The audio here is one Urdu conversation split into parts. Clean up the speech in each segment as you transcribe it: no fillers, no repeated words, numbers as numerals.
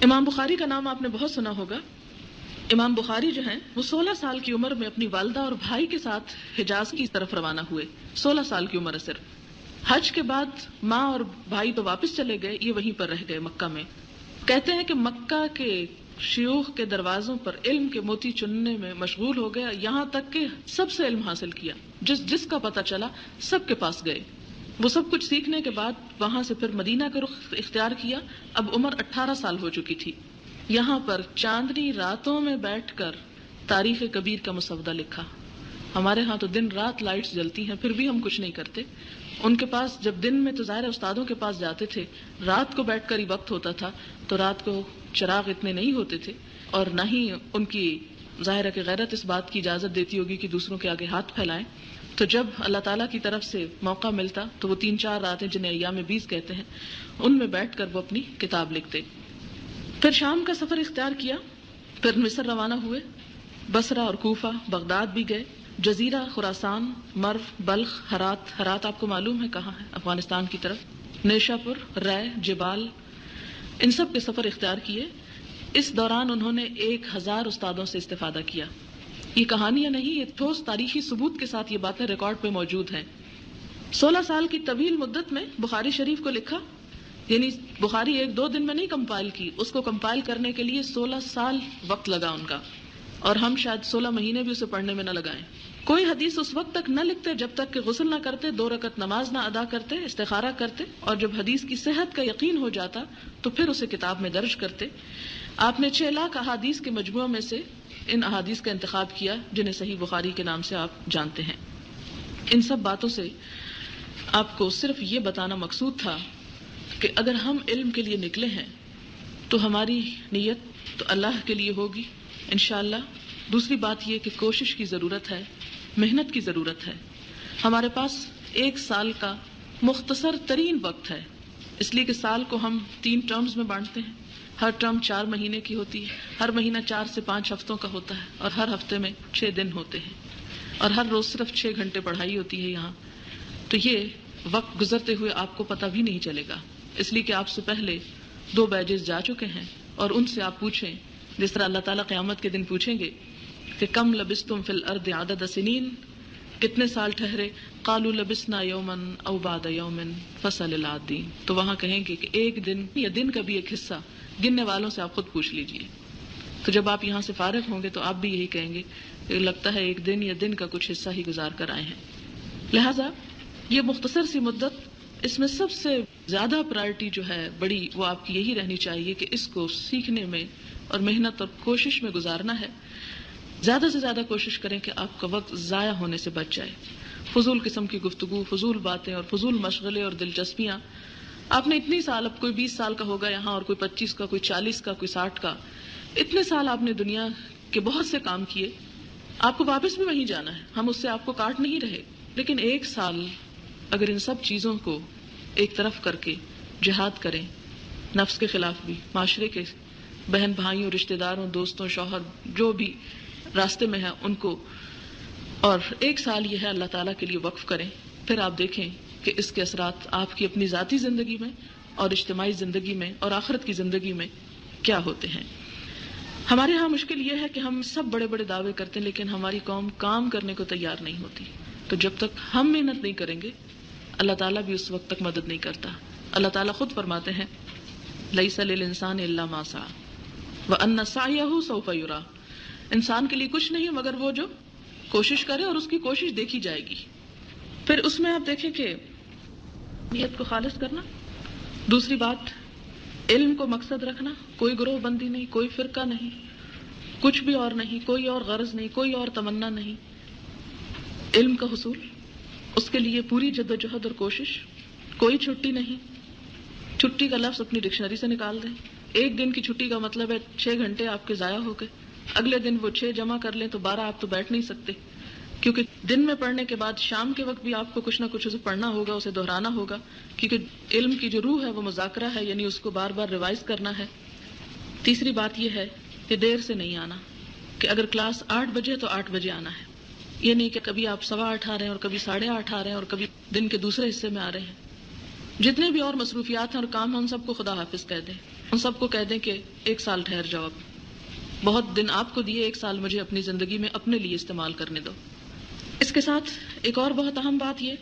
امام بخاری کا نام آپ نے بہت سنا ہوگا. امام بخاری جو ہیں وہ 16 سال کی عمر میں اپنی والدہ اور بھائی کے ساتھ حجاز کی طرف روانہ ہوئے. 16 سال کی عمر ہے صرف. حج کے بعد ماں اور بھائی تو واپس چلے گئے, یہ وہیں پر رہ گئے مکہ میں. کہتے ہیں کہ مکہ کے شیوخ کے دروازوں پر علم کے موتی چننے میں مشغول ہو گیا, یہاں تک کہ سب سے علم حاصل کیا. جس کا پتہ چلا سب کے پاس گئے. وہ سب کچھ سیکھنے کے بعد وہاں سے پھر مدینہ کا رخ اختیار کیا. اب عمر 18 سال ہو چکی تھی. یہاں پر چاندنی راتوں میں بیٹھ کر تاریخ کبیر کا مسودہ لکھا. ہمارے ہاں تو دن رات لائٹس جلتی ہیں پھر بھی ہم کچھ نہیں کرتے. ان کے پاس جب دن میں تو ظاہر استادوں کے پاس جاتے تھے, رات کو بیٹھ کر ہی وقت ہوتا تھا, تو رات کو چراغ اتنے نہیں ہوتے تھے, اور نہ ہی ان کی ظاہر ہے کہ غیرت اس بات کی اجازت دیتی ہوگی کہ دوسروں کے آگے ہاتھ پھیلائیں. تو جب اللہ تعالیٰ کی طرف سے موقع ملتا تو وہ 3-4 راتیں جنہیں ایام بیز کہتے ہیں, ان میں بیٹھ کر وہ اپنی کتاب لکھتے. پھر شام کا سفر اختیار کیا, پھر مصر روانہ ہوئے. بصرہ اور کوفہ, بغداد بھی گئے, جزیرہ, خراسان, مرو, بلخ, ہرات آپ کو معلوم ہے کہاں ہے, افغانستان کی طرف, نیشا پور, رے, جبال, ان سب کے سفر اختیار کیے. اس دوران انہوں نے 1000 استادوں سے استفادہ کیا. یہ کہانیاں نہیں, یہ ٹھوس تاریخی ثبوت کے ساتھ یہ باتیں ریکارڈ پہ موجود ہیں. 16 سال کی طویل مدت میں بخاری شریف کو لکھا, یعنی بخاری 1-2 دن میں نہیں کمپائل کی, اس کو کمپائل کرنے کے لیے 16 سال وقت لگا ان کا, اور ہم شاید 16 مہینے بھی اسے پڑھنے میں نہ لگائیں. کوئی حدیث اس وقت تک نہ لکھتے جب تک کہ غسل نہ کرتے, 2 رکعت نماز نہ ادا کرتے, استخارہ کرتے, اور جب حدیث کی صحت کا یقین ہو جاتا تو پھر اسے کتاب میں درج کرتے. آپ نے 6 لاکھ احادیث کے مجموعہ میں سے ان احادیث کا انتخاب کیا جنہیں صحیح بخاری کے نام سے آپ جانتے ہیں. ان سب باتوں سے آپ کو صرف یہ بتانا مقصود تھا کہ اگر ہم علم کے لیے نکلے ہیں تو ہماری نیت تو اللہ کے لیے ہوگی انشاءاللہ. دوسری بات یہ کہ کوشش کی ضرورت ہے, محنت کی ضرورت ہے. ہمارے پاس 1 سال کا مختصر ترین وقت ہے, اس لیے کہ سال کو ہم 3 ٹرمز میں بانٹتے ہیں. ہر ٹرم 4 مہینے کی ہوتی ہے, ہر مہینہ 4 سے 5 ہفتوں کا ہوتا ہے, اور ہر ہفتے میں 6 دن ہوتے ہیں, اور ہر روز صرف 6 گھنٹے پڑھائی ہوتی ہے یہاں. تو یہ وقت گزرتے ہوئے آپ کو پتہ بھی نہیں چلے گا, اس لیے کہ آپ سے پہلے 2 بیچز جا چکے ہیں, اور ان سے آپ پوچھیں جس طرح اللہ تعالیٰ قیامت کے دن پوچھیں گے کہ کم لبستم فی الارض عدد سنین, کتنے سال ٹھہرے, قالوا لبسنا یوما او بعد یوم فسل العادین. تو وہاں کہیں گے کہ 1 دن یا دن کا بھی ایک حصہ گننے والوں سے آپ خود پوچھ لیجئے. تو جب آپ یہاں سے فارغ ہوں گے تو آپ بھی یہی کہیں گے کہ لگتا ہے 1 دن یا دن کا کچھ حصہ ہی گزار کر آئے ہیں. لہذا یہ مختصر سی مدت, اس میں سب سے زیادہ پرائرٹی جو ہے بڑی, وہ آپ کی یہی رہنی چاہیے کہ اس کو سیکھنے میں اور محنت اور کوشش میں گزارنا ہے. زیادہ سے زیادہ کوشش کریں کہ آپ کا وقت ضائع ہونے سے بچ جائے. فضول قسم کی گفتگو, فضول باتیں اور فضول مشغلے اور دلچسپیاں. آپ نے اتنی سال, اب کوئی 20 سال کا ہوگا یہاں, اور کوئی 25 کا, کوئی 40 کا, کوئی 60 کا, اتنے سال آپ نے دنیا کے بہت سے کام کیے. آپ کو واپس بھی وہیں جانا ہے, ہم اس سے آپ کو کاٹ نہیں رہے, لیکن 1 سال اگر ان سب چیزوں کو ایک طرف کر کے جہاد کریں, نفس کے خلاف بھی, معاشرے کے بہن بھائیوں, رشتہ داروں, دوستوں, شوہر, جو بھی راستے میں ہے ان کو, اور 1 سال یہ ہے اللہ تعالیٰ کے لیے وقف کریں, پھر آپ دیکھیں کہ اس کے اثرات آپ کی اپنی ذاتی زندگی میں اور اجتماعی زندگی میں اور آخرت کی زندگی میں کیا ہوتے ہیں. ہمارے ہاں مشکل یہ ہے کہ ہم سب بڑے بڑے دعوے کرتے ہیں لیکن ہماری قوم کام کرنے کو تیار نہیں ہوتی. تو جب تک ہم محنت نہیں کریں گے اللہ تعالیٰ بھی اس وقت تک مدد نہیں کرتا. اللہ تعالیٰ خود فرماتے ہیں لیس للانسان الا ما سعى وان سعيه سوف يرى. انسان کے لیے کچھ نہیں مگر وہ جو کوشش کرے, اور اس کی کوشش دیکھی جائے گی. پھر اس میں آپ دیکھیں کہ نیت کو خالص کرنا. دوسری بات, علم کو مقصد رکھنا, کوئی گروہ بندی نہیں, کوئی فرقہ نہیں, کچھ بھی اور نہیں, کوئی اور غرض نہیں, کوئی اور تمنا نہیں. علم کا حصول, اس کے لیے پوری جدوجہد اور کوشش. کوئی چھٹی نہیں. چھٹی کا لفظ اپنی ڈکشنری سے نکال دیں. 1 دن کی چھٹی کا مطلب ہے 6 گھنٹے آپ کے ضائع ہو گئے. اگلے دن وہ 6 جمع کر لیں تو 12 آپ تو بیٹھ نہیں سکتے, کیونکہ دن میں پڑھنے کے بعد شام کے وقت بھی آپ کو کچھ نہ کچھ اسے پڑھنا ہوگا, اسے دہرانا ہوگا, کیونکہ علم کی جو روح ہے وہ مذاکرہ ہے, یعنی اس کو بار بار ریوائز کرنا ہے. تیسری بات یہ ہے کہ دیر سے نہیں آنا, کہ اگر کلاس 8 بجے تو 8 بجے آنا ہے. یہ نہیں کہ کبھی آپ 8:15 آ رہے ہیں اور کبھی 8:30 آ رہے ہیں اور کبھی دن کے دوسرے حصے میں آ رہے ہیں. جتنے بھی اور مصروفیات ہیں اور کام ہیں ان سب کو خدا حافظ کہہ دیں, ان سب کو کہہ دیں کہ 1 سال ٹھہر جاؤ، اب بہت دن آپ کو دیے، 1 سال مجھے اپنی زندگی میں اپنے لیے استعمال کرنے دو۔ اس کے ساتھ ایک اور بہت اہم بات یہ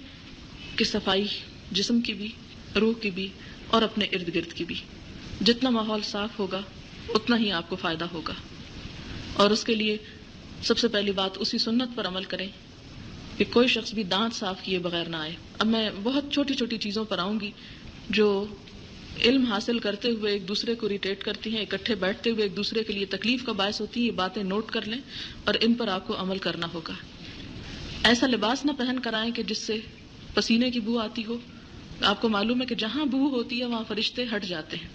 کہ صفائی جسم کی بھی، روح کی بھی اور اپنے ارد گرد کی بھی۔ جتنا ماحول صاف ہوگا اتنا ہی آپ کو فائدہ ہوگا، اور اس کے لیے سب سے پہلی بات اسی سنت پر عمل کریں کہ کوئی شخص بھی دانت صاف کیے بغیر نہ آئے۔ اب میں بہت چھوٹی چھوٹی چیزوں پر آؤں گی جو علم حاصل کرتے ہوئے ایک دوسرے کو اریٹیٹ کرتی ہیں، اکٹھے بیٹھتے ہوئے ایک دوسرے کے لیے تکلیف کا باعث ہوتی ہیں۔ یہ باتیں نوٹ کر لیں اور ان پر آپ کو عمل کرنا ہوگا۔ ایسا لباس نہ پہن کر آئیں کہ جس سے پسینے کی بو آتی ہو۔ آپ کو معلوم ہے کہ جہاں بو ہوتی ہے وہاں فرشتے ہٹ جاتے ہیں۔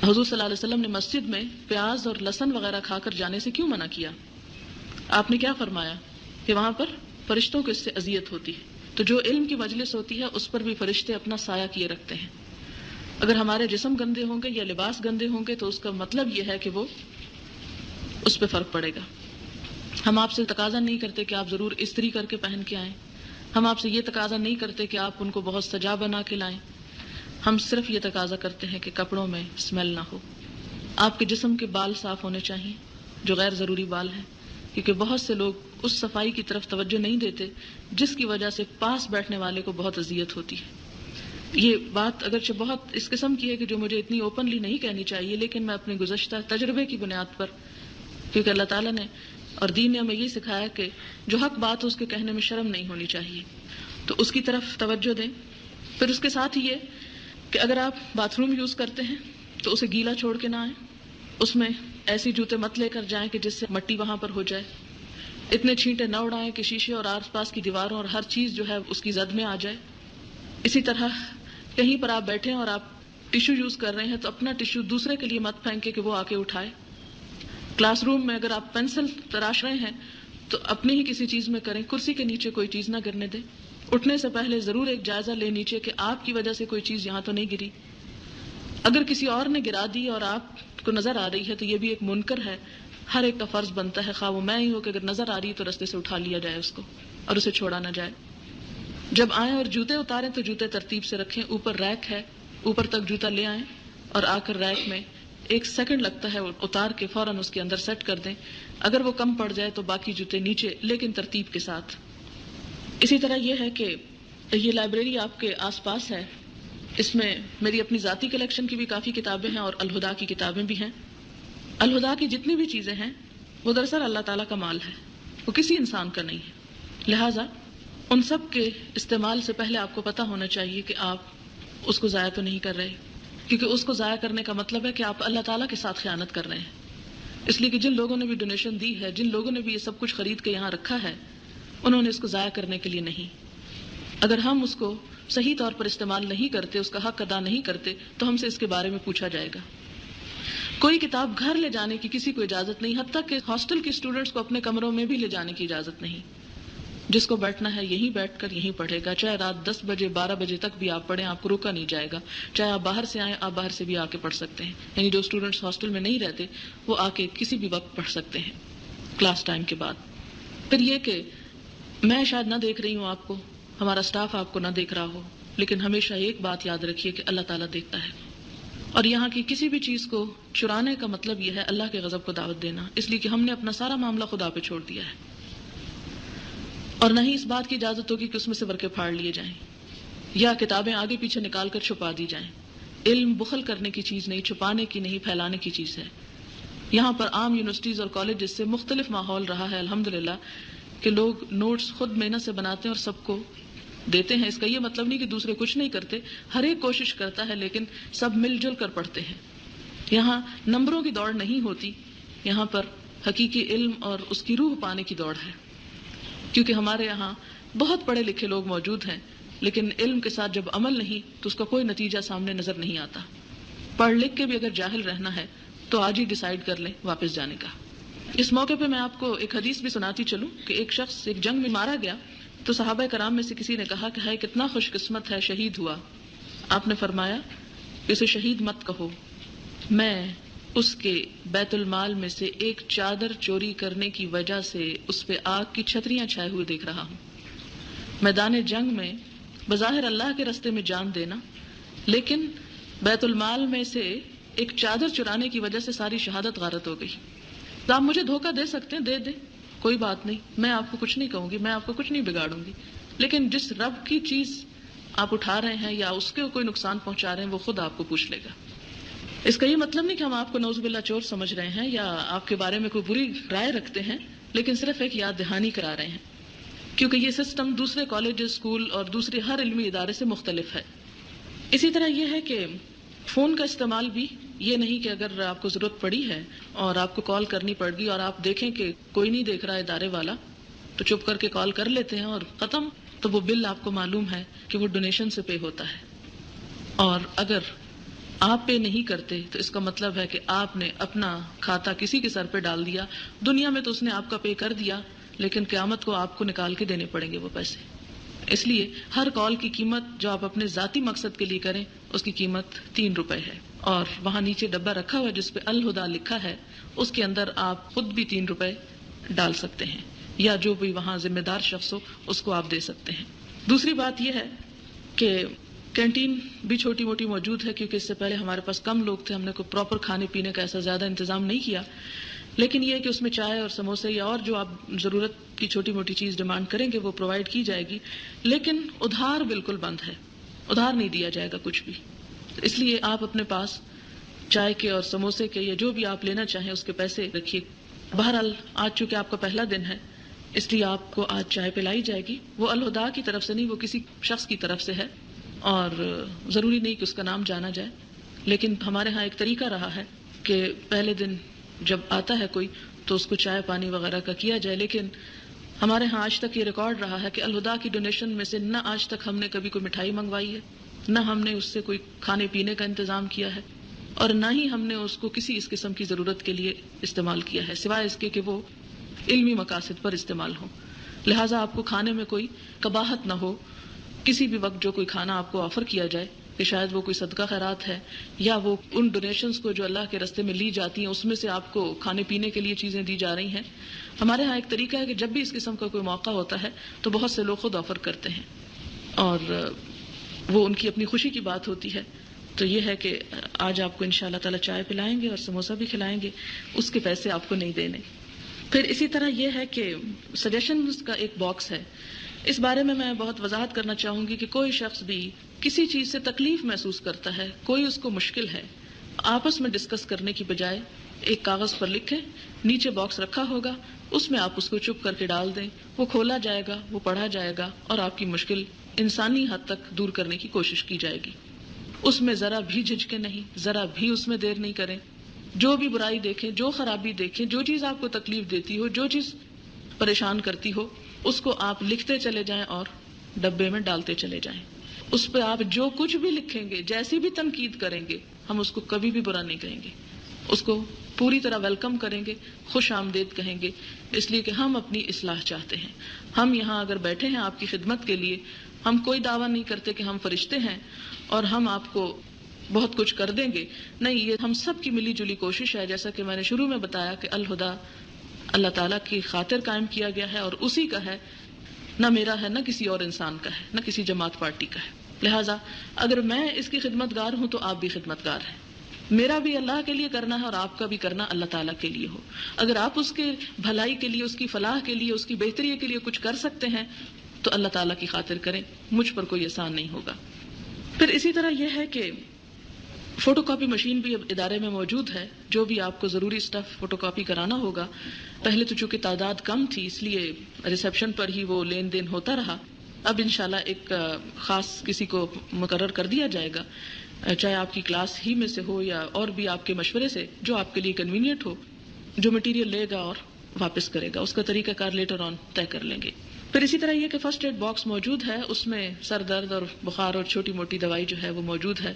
حضور صلی اللہ علیہ وسلم نے مسجد میں پیاز اور لہسن وغیرہ کھا کر جانے سے کیوں منع کیا؟ آپ نے کیا فرمایا کہ وہاں پر فرشتوں کو اس سے اذیت ہوتی ہے۔ تو جو علم کی مجلس ہوتی ہے اس پر بھی فرشتے اپنا سایہ کیے رکھتے ہیں۔ اگر ہمارے جسم گندے ہوں گے یا لباس گندے ہوں گے تو اس کا مطلب یہ ہے کہ وہ اس پہ فرق پڑے گا۔ ہم آپ سے تقاضا نہیں کرتے کہ آپ ضرور استری کر کے پہن کے آئیں، ہم آپ سے یہ تقاضا نہیں کرتے کہ آپ ان کو بہت سجا بنا کے لائیں، ہم صرف یہ تقاضا کرتے ہیں کہ کپڑوں میں اسمیل نہ ہو۔ آپ کے جسم کے بال صاف ہونے چاہیے جو غیر ضروری بال ہیں، کیونکہ بہت سے لوگ اس صفائی کی طرف توجہ نہیں دیتے جس کی وجہ سے پاس بیٹھنے والے کو بہت اذیت ہوتی ہے۔ یہ بات اگرچہ بہت اس قسم کی ہے کہ جو مجھے اتنی اوپنلی نہیں کہنی چاہیے، لیکن میں اپنے گزشتہ تجربے کی بنیاد پر، کیونکہ اللہ تعالیٰ نے اور دین نے ہمیں یہ سکھایا کہ جو حق بات اس کے کہنے میں شرم نہیں ہونی چاہیے، تو اس کی طرف توجہ دیں۔ پھر اس کے ساتھ یہ کہ اگر آپ باتھ روم یوز کرتے ہیں تو اسے گیلا چھوڑ کے نہ آئیں، اس میں ایسی جوتے مت لے کر جائیں کہ جس سے مٹی وہاں پر ہو جائے، اتنے چھینٹے نہ اڑائیں کہ شیشے اور آس پاس کی دیواروں اور ہر چیز جو ہے اس کی زد میں آ جائے۔ اسی طرح کہیں پر آپ بیٹھے ہیں اور آپ ٹشو یوز کر رہے ہیں تو اپنا ٹشو دوسرے کے لیے مت پھینکے کہ وہ آ کے اٹھائے۔ کلاس روم میں اگر آپ پینسل تراش رہے ہیں تو اپنی ہی کسی چیز میں کریں، کرسی کے نیچے کوئی چیز نہ گرنے دیں۔ اٹھنے سے پہلے ضرور ایک جائزہ لیں نیچے کہ آپ کی وجہ سے کوئی چیز یہاں تو نہیں گری۔ اگر کسی اور نے گرا دی اور آپ کو نظر آ رہی ہے تو یہ بھی ایک منکر ہے۔ ہر ایک کا فرض بنتا ہے، خواہ وہ میں ہی ہو، کہ اگر نظر آ رہی ہے تو رستے سے اٹھا لیا جائے اس کو اور اسے چھوڑا نہ جائے۔ جب آئیں اور جوتے اتاریں تو جوتے ترتیب سے رکھیں، اوپر ریک ہے، اوپر تک جوتا لے آئیں اور آ کر ریک میں 1 سیکنڈ لگتا ہے اتار کے فوراً اس کے اندر سیٹ کر دیں۔ اگر وہ کم پڑ جائے تو باقی جوتے نیچے، لیکن ترتیب کے ساتھ۔ اسی طرح یہ ہے کہ یہ لائبریری آپ کے آس پاس ہے، اس میں میری اپنی ذاتی کلیکشن کی بھی کافی کتابیں ہیں اور الہدا کی کتابیں بھی ہیں۔ الہدا کی جتنی بھی چیزیں ہیں وہ دراصل اللہ تعالیٰ کا مال ہے، وہ کسی انسان کا نہیں ہے، لہٰذا ان سب کے استعمال سے پہلے آپ کو پتہ ہونا چاہیے کہ آپ اس کو ضائع تو نہیں کر رہے، کیونکہ اس کو ضائع کرنے کا مطلب ہے کہ آپ اللہ تعالیٰ کے ساتھ خیانت کر رہے ہیں۔ اس لیے کہ جن لوگوں نے بھی ڈونیشن دی ہے، جن لوگوں نے بھی یہ سب کچھ خرید کے یہاں رکھا ہے، انہوں نے اس کو ضائع کرنے کے لیے نہیں۔ اگر ہم اس کو صحیح طور پر استعمال نہیں کرتے، اس کا حق ادا نہیں کرتے، تو ہم سے اس کے بارے میں پوچھا جائے گا۔ کوئی کتاب گھر لے جانے کی کسی کو اجازت نہیں، حتیٰ کہ ہاسٹل کے اسٹوڈنٹس کو اپنے کمروں میں بھی لے جانے کی اجازت نہیں۔ جس کو بیٹھنا ہے یہیں بیٹھ کر یہیں پڑھے گا، چاہے رات 10 بجے 12 بجے تک بھی آپ پڑھیں، آپ کو روکا نہیں جائے گا۔ چاہے آپ باہر سے آئیں، آپ باہر سے بھی آ کے پڑھ سکتے ہیں، یعنی جو اسٹوڈنٹس ہاسٹل میں نہیں رہتے وہ آ کے کسی بھی وقت پڑھ سکتے ہیں کلاس ٹائم کے بعد۔ پھر یہ کہ میں شاید نہ دیکھ رہی ہوں آپ کو، ہمارا سٹاف آپ کو نہ دیکھ رہا ہو، لیکن ہمیشہ ایک بات یاد رکھیے کہ اللہ تعالیٰ دیکھتا ہے، اور یہاں کی کسی بھی چیز کو چرانے کا مطلب یہ ہے اللہ کے غضب کو دعوت دینا، اس لیے کہ ہم نے اپنا سارا معاملہ خدا پہ چھوڑ دیا ہے، اور نہ ہی اس بات کی اجازت ہوگی کہ اس میں سے ورقے پھاڑ لیے جائیں یا کتابیں آگے پیچھے نکال کر چھپا دی جائیں۔ علم بخل کرنے کی چیز نہیں، چھپانے کی نہیں، پھیلانے کی چیز ہے۔ یہاں پر عام یونیورسٹیز اور کالجز سے مختلف ماحول رہا ہے الحمدللہ، کہ لوگ نوٹس خود محنت سے بناتے ہیں اور سب کو دیتے ہیں۔ اس کا یہ مطلب نہیں کہ دوسرے کچھ نہیں کرتے، ہر ایک کوشش کرتا ہے، لیکن سب مل جل کر پڑھتے ہیں۔ یہاں نمبروں کی دوڑ نہیں ہوتی، یہاں پر حقیقی علم اور اس کی روح پانے کی دوڑ ہے، کیونکہ ہمارے یہاں بہت پڑھے لکھے لوگ موجود ہیں، لیکن علم کے ساتھ جب عمل نہیں تو اس کا کوئی نتیجہ سامنے نظر نہیں آتا۔ پڑھ لکھ کے بھی اگر جاہل رہنا ہے تو آج ہی ڈیسائیڈ کر لیں واپس جانے کا۔ اس موقع پہ میں آپ کو ایک حدیث بھی سناتی چلوں کہ ایک شخص ایک جنگ میں مارا گیا تو صحابہ کرام میں سے کسی نے کہا کہ ہے کتنا خوش قسمت ہے، شہید ہوا۔ آپ نے فرمایا کہ اسے شہید مت کہو، میں اس کے بیت المال میں سے ایک چادر چوری کرنے کی وجہ سے اس پہ آگ کی چھتریاں چھائے ہوئے دیکھ رہا ہوں۔ میدان جنگ میں بظاہر اللہ کے راستے میں جان دینا، لیکن بیت المال میں سے ایک چادر چرانے کی وجہ سے ساری شہادت غارت ہو گئی. تو آپ مجھے دھوکہ دے سکتے ہیں، دے دیں، کوئی بات نہیں، میں آپ کو کچھ نہیں کہوں گی، میں آپ کو کچھ نہیں بگاڑوں گی، لیکن جس رب کی چیز آپ اٹھا رہے ہیں یا اس کے کوئی نقصان پہنچا رہے ہیں وہ خود آپ کو پوچھ لے گا. اس کا یہ مطلب نہیں کہ ہم آپ کو نعوذ باللہ چور سمجھ رہے ہیں یا آپ کے بارے میں کوئی بری رائے رکھتے ہیں، لیکن صرف ایک یاد دہانی کرا رہے ہیں، کیونکہ یہ سسٹم دوسرے کالج، اسکول اور دوسرے ہر علمی ادارے سے مختلف ہے. اسی طرح یہ ہے کہ فون کا استعمال بھی یہ نہیں کہ اگر آپ کو ضرورت پڑی ہے اور آپ کو کال کرنی پڑ گئی اور آپ دیکھیں کہ کوئی نہیں دیکھ رہا ادارے والا تو چپ کر کے کال کر لیتے ہیں اور ختم. تو وہ بل آپ کو معلوم ہے کہ وہ ڈونیشن سے پے ہوتا ہے، اور اگر آپ پے نہیں کرتے تو اس کا مطلب ہے کہ آپ نے اپنا کھاتا کسی کے سر پہ ڈال دیا. دنیا میں تو اس نے آپ کا پے کر دیا، لیکن قیامت کو آپ کو نکال کے دینے پڑیں گے وہ پیسے. اس لیے ہر کال کی قیمت جو آپ اپنے ذاتی مقصد کے لیے کریں اس کی قیمت 3 روپے ہے، اور وہاں نیچے ڈبہ رکھا ہوا ہے جس پہ الہدا لکھا ہے، اس کے اندر آپ خود بھی 3 روپے ڈال سکتے ہیں، یا جو بھی وہاں ذمہ دار شخص ہو اس کو آپ دے سکتے ہیں. دوسری بات یہ ہے کہ کینٹین بھی چھوٹی موٹی موجود ہے، کیونکہ اس سے پہلے ہمارے پاس کم لوگ تھے، ہم نے کوئی پراپر کھانے پینے کا ایسا زیادہ انتظام نہیں کیا، لیکن یہ ہے کہ اس میں چائے اور سموسے یا اور جو آپ ضرورت کی چھوٹی موٹی چیز ڈیمانڈ کریں گے وہ پرووائڈ کی جائے گی، لیکن ادھار بالکل بند ہے، ادھار نہیں دیا جائے گا کچھ بھی. اس لیے آپ اپنے پاس چائے کے اور سموسے کے یا جو بھی آپ لینا چاہیں اس کے پیسے رکھیے. بہرحال آج چونکہ آپ کا پہلا دن ہے اس لیے آپ کو آج چائے پلائی جائے گی، وہ الہدا کی طرف سے نہیں، وہ کسی شخص کی طرف سے ہے، اور ضروری نہیں کہ اس کا نام جانا جائے. لیکن ہمارے ہاں ایک طریقہ رہا ہے کہ پہلے دن جب آتا ہے کوئی تو اس کو چائے پانی وغیرہ کا کیا جائے، لیکن ہمارے ہاں آج تک یہ ریکارڈ رہا ہے کہ الہدا کی ڈونیشن میں سے نہ آج تک ہم نے کبھی کوئی مٹھائی منگوائی ہے، نہ ہم نے اس سے کوئی کھانے پینے کا انتظام کیا ہے، اور نہ ہی ہم نے اس کو کسی اس قسم کی ضرورت کے لیے استعمال کیا ہے، سوائے اس کے کہ وہ علمی مقاصد پر استعمال ہو. لہٰذا آپ کو کھانے میں کوئی قباحت نہ ہو. کسی بھی وقت جو کوئی کھانا آپ کو آفر کیا جائے کہ شاید وہ کوئی صدقہ خیرات ہے یا وہ ان ڈونیشنز کو جو اللہ کے راستے میں لی جاتی ہیں اس میں سے آپ کو کھانے پینے کے لیے چیزیں دی جا رہی ہیں. ہمارے ہاں ایک طریقہ ہے کہ جب بھی اس قسم کا کوئی موقع ہوتا ہے تو بہت سے لوگ خود آفر کرتے ہیں، اور وہ ان کی اپنی خوشی کی بات ہوتی ہے. تو یہ ہے کہ آج آپ کو انشاءاللہ تعالی چائے پلائیں گے اور سموسہ بھی کھلائیں گے، اس کے پیسے آپ کو نہیں دینے. پھر اسی طرح یہ ہے کہ سجیشنز کا ایک باکس ہے. اس بارے میں بہت وضاحت کرنا چاہوں گی کہ کوئی شخص بھی کسی چیز سے تکلیف محسوس کرتا ہے، کوئی اس کو مشکل ہے، آپس میں ڈسکس کرنے کی بجائے ایک کاغذ پر لکھیں، نیچے باکس رکھا ہوگا، اس میں آپ اس کو چپ کر کے ڈال دیں، وہ کھولا جائے گا، وہ پڑھا جائے گا، اور آپ کی مشکل انسانی حد تک دور کرنے کی کوشش کی جائے گی. اس میں ذرا بھی جھجکیں نہیں، ذرا بھی اس میں دیر نہیں کریں. جو بھی برائی دیکھیں، جو خرابی دیکھیں، جو چیز آپ کو تکلیف دیتی ہو، جو چیز پریشان کرتی ہو، اس کو آپ لکھتے چلے جائیں اور ڈبے میں ڈالتے چلے جائیں. اس پہ آپ جو کچھ بھی لکھیں گے، جیسی بھی تنقید کریں گے، ہم اس کو کبھی بھی برا نہیں کہیں گے، اس کو پوری طرح ویلکم کریں گے، خوش آمدید کہیں گے، اس لیے کہ ہم اپنی اصلاح چاہتے ہیں. ہم یہاں اگر بیٹھے ہیں آپ کی خدمت کے لیے، ہم کوئی دعویٰ نہیں کرتے کہ ہم فرشتے ہیں اور ہم آپ کو بہت کچھ کر دیں گے. نہیں، یہ ہم سب کی ملی جلی کوشش ہے. جیسا کہ میں نے شروع میں بتایا کہ الہدا اللہ تعالیٰ کی خاطر قائم کیا گیا ہے اور اسی کا ہے، نہ میرا ہے، نہ کسی اور انسان کا ہے، نہ کسی جماعت پارٹی کا ہے. لہٰذا اگر میں اس کی خدمت گار ہوں تو آپ بھی خدمت گار ہیں. میرا بھی اللہ کے لیے کرنا ہے اور آپ کا بھی کرنا اللہ تعالیٰ کے لیے ہو. اگر آپ اس کے بھلائی کے لیے، اس کی فلاح کے لیے، اس کی بہتری کے لیے کچھ کر سکتے ہیں تو اللہ تعالیٰ کی خاطر کریں، مجھ پر کوئی احسان نہیں ہوگا. پھر اسی طرح یہ ہے کہ فوٹو کاپی مشین بھی اب ادارے میں موجود ہے. جو بھی آپ کو ضروری سٹف فوٹو کاپی کرانا ہوگا، پہلے تو چونکہ تعداد کم تھی اس لیے ریسیپشن پر ہی وہ لین دین ہوتا رہا. اب انشاءاللہ ایک خاص کسی کو مقرر کر دیا جائے گا، چاہے آپ کی کلاس ہی میں سے ہو یا اور بھی آپ کے مشورے سے، جو آپ کے لیے کنوینئنٹ ہو، جو مٹیریل لے گا اور واپس کرے گا. اس کا طریقہ کار لیٹر آن طے کر لیں گے. پھر اسی طرح یہ کہ فرسٹ ایڈ باکس موجود ہے، اس میں سر درد اور بخار اور چھوٹی موٹی دوائی جو ہے وہ موجود ہے،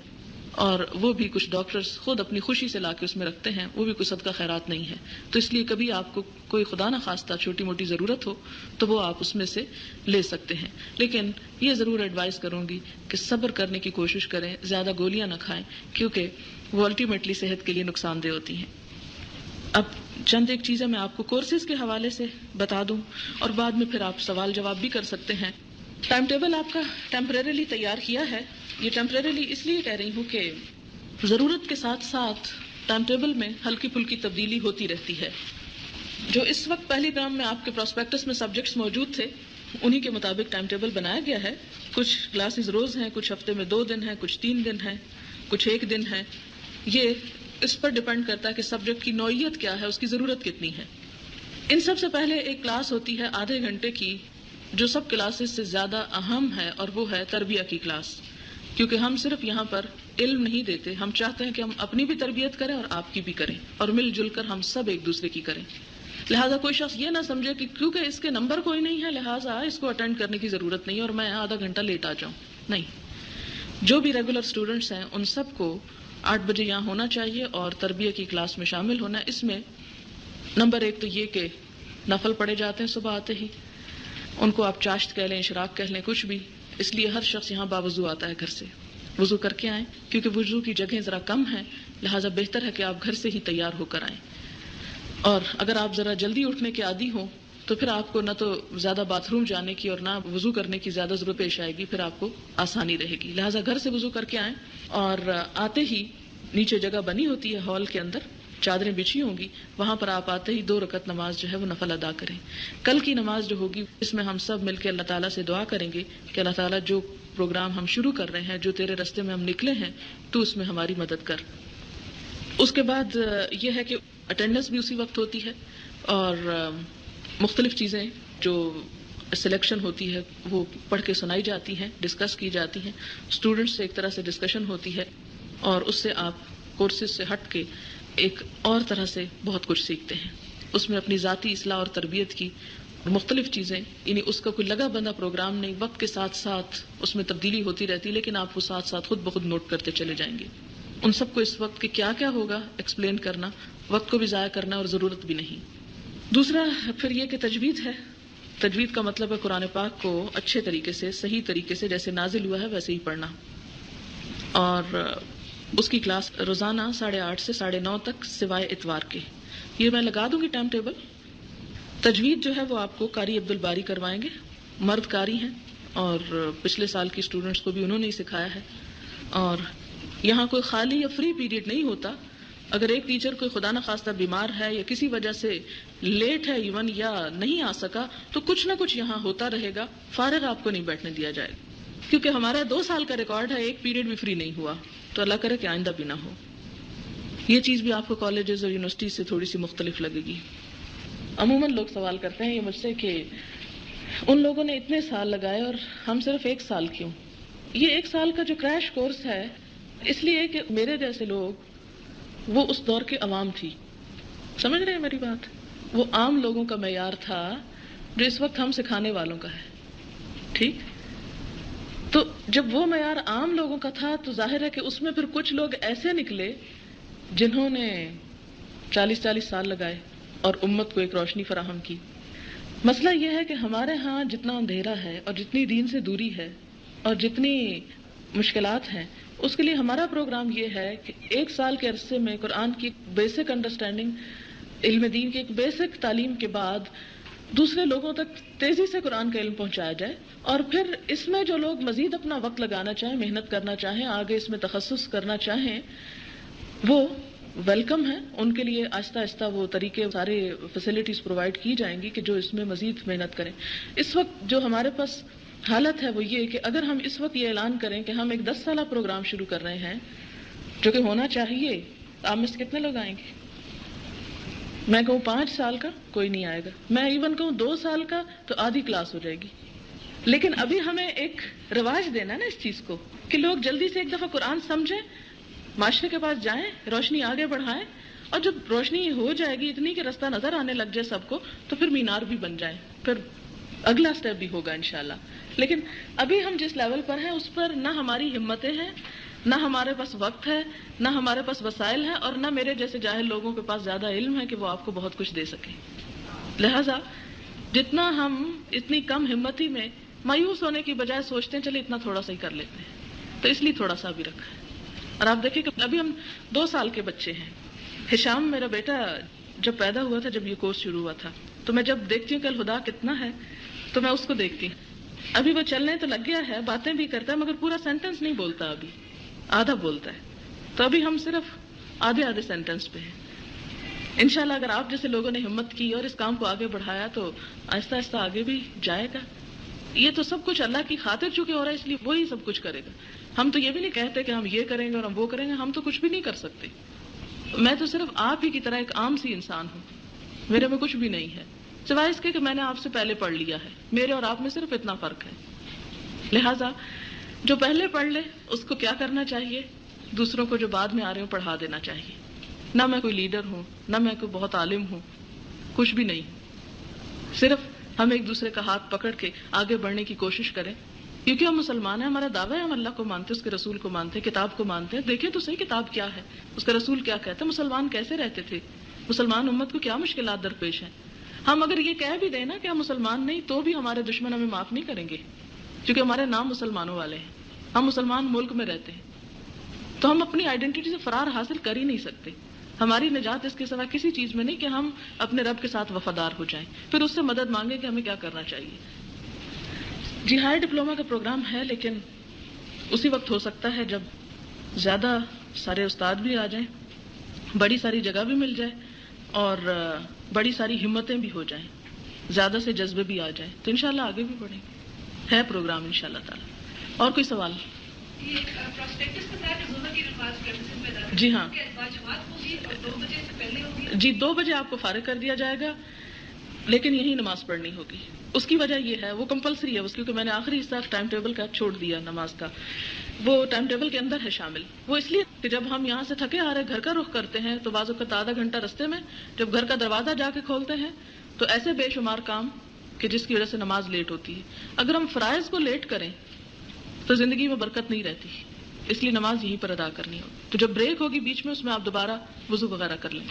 اور وہ بھی کچھ ڈاکٹرز خود اپنی خوشی سے لا کے اس میں رکھتے ہیں. وہ بھی کوئی صدقہ خیرات نہیں ہے. تو اس لیے کبھی آپ کو کوئی خدا نہ خواستہ چھوٹی موٹی ضرورت ہو تو وہ آپ اس میں سے لے سکتے ہیں. لیکن یہ ضرور ایڈوائز کروں گی کہ صبر کرنے کی کوشش کریں، زیادہ گولیاں نہ کھائیں، کیونکہ وہ الٹیمیٹلی صحت کے لیے نقصان دہ ہوتی ہیں. اب چند ایک چیزیں میں آپ کو کورسز کے حوالے سے بتا دوں اور بعد میں پھر آپ سوال جواب بھی کر سکتے ہیں. ٹائم ٹیبل آپ کا ٹیمپریریلی تیار کیا ہے. یہ ٹیمپریریلی اس لیے کہہ رہی ہوں کہ ضرورت کے ساتھ ساتھ ٹائم ٹیبل میں ہلکی پھلکی تبدیلی ہوتی رہتی ہے. جو اس وقت پہلی ٹرم میں آپ کے پراسپیکٹس میں سبجیکٹس موجود تھے انہی کے مطابق ٹائم ٹیبل بنایا گیا ہے. کچھ کلاسز روز ہیں, کچھ ہفتے میں 2 دن ہیں, کچھ 3 دن ہیں, کچھ 1 دن ہے. یہ اس پر ڈیپینڈ کرتا ہے کہ سبجیکٹ کی نوعیت کیا ہے, اس کی ضرورت کتنی ہے. ان سب سے پہلے ایک کلاس ہوتی ہے آدھے گھنٹے کی جو سب کلاسز سے زیادہ اہم ہے, اور وہ ہے تربیہ کی کلاس. کیونکہ ہم صرف یہاں پر علم نہیں دیتے, ہم چاہتے ہیں کہ ہم اپنی بھی تربیت کریں اور آپ کی بھی کریں, اور مل جل کر ہم سب ایک دوسرے کی کریں. لہٰذا کوئی شخص یہ نہ سمجھے کہ کیونکہ اس کے نمبر کوئی نہیں ہے لہٰذا اس کو اٹینڈ کرنے کی ضرورت نہیں اور میں آدھا گھنٹہ لیٹ آ جاؤں. نہیں, جو بھی ریگولر اسٹوڈنٹس ہیں ان سب کو 8 بجے یہاں ہونا چاہیے اور تربیہ کی کلاس میں شامل ہونا. اس میں نمبر 1 تو یہ کہ نفل پڑھے جاتے ہیں صبح آتے ہی, ان کو آپ چاشت کہہ لیں, اشراق کہہ لیں, کچھ بھی. اس لیے ہر شخص یہاں باوضو آتا ہے گھر سے, وضو کر کے آئیں, کیونکہ وضو کی جگہیں ذرا کم ہیں, لہٰذا بہتر ہے کہ آپ گھر سے ہی تیار ہو کر آئیں. اور اگر آپ ذرا جلدی اٹھنے کے عادی ہوں تو پھر آپ کو نہ تو زیادہ باتھ روم جانے کی اور نہ وضو کرنے کی زیادہ ضرورت پیش آئے گی, پھر آپ کو آسانی رہے گی. لہٰذا گھر سے وضو کر کے آئیں, اور آتے ہی نیچے جگہ بنی ہوتی ہے ہال کے اندر, چادریں بچھی ہوں گی, وہاں پر آپ آتے ہی 2 رکعت نماز جو ہے وہ نفل ادا کریں. کل کی نماز جو ہوگی اس میں ہم سب مل کے اللہ تعالیٰ سے دعا کریں گے کہ اللہ تعالیٰ جو پروگرام ہم شروع کر رہے ہیں, جو تیرے راستے میں ہم نکلے ہیں, تو اس میں ہماری مدد کر. اس کے بعد یہ ہے کہ اٹینڈنس بھی اسی وقت ہوتی ہے, اور مختلف چیزیں جو سلیکشن ہوتی ہے وہ پڑھ کے سنائی جاتی ہیں, ڈسکس کی جاتی ہیں, اسٹوڈنٹس سے ایک طرح سے ڈسکشن ہوتی ہے, اور اس سے آپ کورسز سے ہٹ کے ایک اور طرح سے بہت کچھ سیکھتے ہیں. اس میں اپنی ذاتی اصلاح اور تربیت کی مختلف چیزیں, یعنی اس کا کوئی لگا بندہ پروگرام نہیں, وقت کے ساتھ ساتھ اس میں تبدیلی ہوتی رہتی, لیکن آپ وہ ساتھ ساتھ خود بخود نوٹ کرتے چلے جائیں گے. ان سب کو اس وقت کہ کیا کیا ہوگا ایکسپلین کرنا, وقت کو بھی ضائع کرنا اور ضرورت بھی نہیں. دوسرا پھر یہ کہ تجوید ہے. تجوید کا مطلب ہے قرآن پاک کو اچھے طریقے سے, صحیح طریقے سے جیسے نازل ہوا ہے ویسے ہی پڑھنا. اور اس کی کلاس روزانہ 8:30 سے 9:30 تک سوائے اتوار کے. یہ میں لگا دوں گی ٹائم ٹیبل. تجوید جو ہے وہ آپ کو قاری عبد الباری کروائیں گے, مرد قاری ہیں, اور پچھلے سال کی اسٹوڈنٹس کو بھی انہوں نے ہی سکھایا ہے. اور یہاں کوئی خالی یا فری پیریڈ نہیں ہوتا. اگر ایک ٹیچر کوئی خدا نخواستہ بیمار ہے یا کسی وجہ سے لیٹ ہے ایون یا نہیں آ سکا تو کچھ نہ کچھ یہاں ہوتا رہے گا, فارغ آپ کو نہیں بیٹھنے دیا جائے گا. کیونکہ ہمارا 2 سال کا ریکارڈ ہے, ایک پیریڈ بھی فری نہیں ہوا, تو اللہ کرے کہ آئندہ بھی نہ ہو. یہ چیز بھی آپ کو کالجز اور یونیورسٹیز سے تھوڑی سی مختلف لگے گی. عموماً لوگ سوال کرتے ہیں یہ مجھ سے کہ ان لوگوں نے اتنے سال لگائے اور ہم صرف 1 سال کیوں. یہ 1 سال کا جو کریش کورس ہے اس لیے کہ میرے جیسے لوگ وہ اس دور کے عوام تھی, سمجھ رہے ہیں میری بات, وہ عام لوگوں کا معیار تھا جو اس وقت ہم سکھانے والوں کا ہے. ٹھیک, تو جب وہ معیار عام لوگوں کا تھا تو ظاہر ہے کہ اس میں پھر کچھ لوگ ایسے نکلے جنہوں نے 40 سال لگائے اور امت کو ایک روشنی فراہم کی. مسئلہ یہ ہے کہ ہمارے ہاں جتنا اندھیرا ہے اور جتنی دین سے دوری ہے اور جتنی مشکلات ہیں, اس کے لیے ہمارا پروگرام یہ ہے کہ 1 سال کے عرصے میں قرآن کی بیسک انڈرسٹینڈنگ, علم دین کی ایک بیسک تعلیم کے بعد دوسرے لوگوں تک تیزی سے قرآن کا علم پہنچایا جائے. اور پھر اس میں جو لوگ مزید اپنا وقت لگانا چاہیں, محنت کرنا چاہیں, آگے اس میں تخصص کرنا چاہیں, وہ ویلکم ہے. ان کے لیے آہستہ آہستہ وہ طریقے, سارے فیسلٹیز پرووائڈ کی جائیں گی کہ جو اس میں مزید محنت کریں. اس وقت جو ہمارے پاس حالت ہے وہ یہ کہ اگر ہم اس وقت یہ اعلان کریں کہ ہم ایک 10 سالہ پروگرام شروع کر رہے ہیں جو کہ ہونا چاہیے, آپ میں سے کتنے لوگ آئیں گے؟ میں کہوں 5 سال کا, کوئی نہیں آئے گا. میں ایون کہوں 2 سال کا تو آدھی کلاس ہو جائے گی. لیکن ابھی ہمیں ایک رواج دینا ہے نا اس چیز کو کہ لوگ جلدی سے ایک دفعہ قرآن سمجھیں, معاشرے کے پاس جائیں, روشنی آگے بڑھائیں, اور جب روشنی ہو جائے گی اتنی کہ راستہ نظر آنے لگ جائے سب کو, تو پھر مینار بھی بن جائیں, پھر اگلا سٹیپ بھی ہوگا انشاءاللہ. لیکن ابھی ہم جس لیول پر ہیں اس پر نہ ہماری ہمتیں ہیں, نہ ہمارے پاس وقت ہے, نہ ہمارے پاس وسائل ہیں, اور نہ میرے جیسے جاہل لوگوں کے پاس زیادہ علم ہے کہ وہ آپ کو بہت کچھ دے سکیں. لہذا جتنا ہم اتنی کم ہمتی میں مایوس ہونے کی بجائے سوچتے ہیں چلے اتنا تھوڑا سا ہی کر لیتے ہیں, تو اس لیے تھوڑا سا بھی رکھا ہے. اور آپ دیکھیں کہ ابھی ہم 2 سال کے بچے ہیں. ہشام میرا بیٹا جب پیدا ہوا تھا, جب یہ کورس شروع ہوا تھا, تو میں جب دیکھتی ہوں کہ الہدا کتنا ہے تو میں اس کو دیکھتی ہوں. ابھی وہ چلنے تو لگ گیا ہے, باتیں بھی کرتا ہے, مگر پورا سینٹنس نہیں بولتا, ابھی آدھا بولتا ہے. تو ابھی ہم صرف آدھے آدھے سینٹنس پہ ہیں. انشاءاللہ اگر آپ جیسے لوگوں نے ہمت کی اور اس کام کو آگے بڑھایا تو آہستہ آہستہ آگے بھی جائے گا. یہ تو سب کچھ اللہ کی خاطر چونکہ ہو رہا ہے اس لیے وہی سب کچھ کرے گا. ہم تو یہ بھی نہیں کہتے کہ ہم یہ کریں گے اور ہم وہ کریں گے, ہم تو کچھ بھی نہیں کر سکتے. میں تو صرف آپ ہی کی طرح ایک عام سی انسان ہوں, میرے میں کچھ بھی نہیں ہے سوائے اس کے کہ میں نے آپ سے پہلے پڑھ لیا ہے. میرے اور آپ میں صرف اتنا فرق ہے. لہٰذا جو پہلے پڑھ لے اس کو کیا کرنا چاہیے, دوسروں کو جو بعد میں آ رہے ہوں پڑھا دینا چاہیے. نہ میں کوئی لیڈر ہوں, نہ میں کوئی بہت عالم ہوں, کچھ بھی نہیں. صرف ہم ایک دوسرے کا ہاتھ پکڑ کے آگے بڑھنے کی کوشش کریں, کیونکہ ہم مسلمان ہیں. ہمارا دعویٰ ہے ہم اللہ کو مانتے, اس کے رسول کو مانتے, کتاب کو مانتے ہیں. دیکھیں تو صحیح کتاب کیا ہے, اس کا رسول کیا کہتا ہے, مسلمان کیسے رہتے تھے, مسلمان امت کو کیا مشکلات درپیش ہیں. ہم اگر یہ کہہ بھی دیں نا کہ ہم مسلمان نہیں تو بھی ہمارے دشمن ہمیں معاف نہیں کریں گے, کیونکہ ہمارے نام مسلمانوں والے ہیں, ہم مسلمان ملک میں رہتے ہیں. تو ہم اپنی آئیڈینٹی سے فرار حاصل کر ہی نہیں سکتے. ہماری نجات اس کے سوا کسی چیز میں نہیں کہ ہم اپنے رب کے ساتھ وفادار ہو جائیں, پھر اس سے مدد مانگیں کہ ہمیں کیا کرنا چاہیے. جی ہائر ڈپلوما کا پروگرام ہے, لیکن اسی وقت ہو سکتا ہے جب زیادہ سارے استاد بھی آ جائیں, بڑی ساری جگہ بھی مل جائے اور بڑی ساری ہمتیں بھی ہو جائیں, زیادہ سے جذبے بھی آ جائیں, تو انشاءاللہ آگے بھی بڑھیں گے. ہے پروگرام انشاءاللہ تعالی. اور کوئی سوال؟ جی ہاں جی 2 بجے آپ کو فارغ کر دیا جائے گا, لیکن یہی نماز پڑھنی ہوگی. اس کی وجہ یہ ہے, وہ کمپلسری ہے اس, کیونکہ میں نے آخری حصہ ٹائم ٹیبل کا چھوڑ دیا نماز کا, وہ ٹائم ٹیبل کے اندر ہے شامل. وہ اس لیے کہ جب ہم یہاں سے تھکے آ رہے گھر کا رخ کرتے ہیں تو بعض اوقات آدھا گھنٹہ رستے میں, جب گھر کا دروازہ جا کے کھولتے ہیں تو ایسے بے شمار کام کہ جس کی وجہ سے نماز لیٹ ہوتی ہے. اگر ہم فرائض کو لیٹ کریں تو زندگی میں برکت نہیں رہتی, اس لیے نماز یہیں پر ادا کرنی ہوگی. تو جب بریک ہوگی بیچ میں, اس میں آپ دوبارہ وضو وغیرہ کر لیں.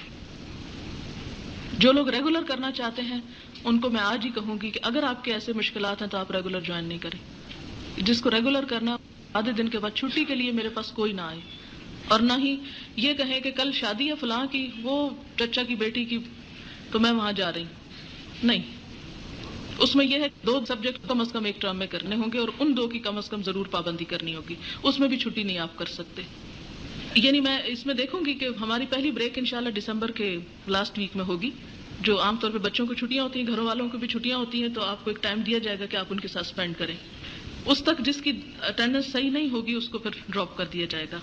جو لوگ ریگولر کرنا چاہتے ہیں ان کو میں آج ہی کہوں گی کہ اگر آپ کے ایسے مشکلات ہیں تو آپ ریگولر جوائن نہیں کریں. جس کو ریگولر کرنا, آدھے دن کے بعد چھٹی کے لیے میرے پاس کوئی نہ آئے, اور نہ ہی یہ کہیں کہ کل شادی ہے فلاں کی, وہ چچا کی بیٹی کی, تو میں وہاں جا رہی ہوں. نہیں, اس میں یہ ہے 2 سبجیکٹ کم از کم ایک ٹرم میں کرنے ہوں گے, اور ان 2 کی کم از کم ضرور پابندی کرنی ہوگی. اس میں بھی چھٹی نہیں آپ کر سکتے. یعنی میں اس میں دیکھوں گی کہ ہماری پہلی بریک انشاءاللہ دسمبر کے لاسٹ ویک میں ہوگی. جو عام طور پہ بچوں کو چھٹیاں ہوتی ہیں, گھروں والوں کو بھی چھٹیاں ہوتی ہیں, تو آپ کو ایک ٹائم دیا جائے گا کہ آپ ان کے ساتھ اسپینڈ کریں. اس تک جس کی اٹینڈنس صحیح نہیں ہوگی اس کو پھر ڈراپ کر دیا جائے گا.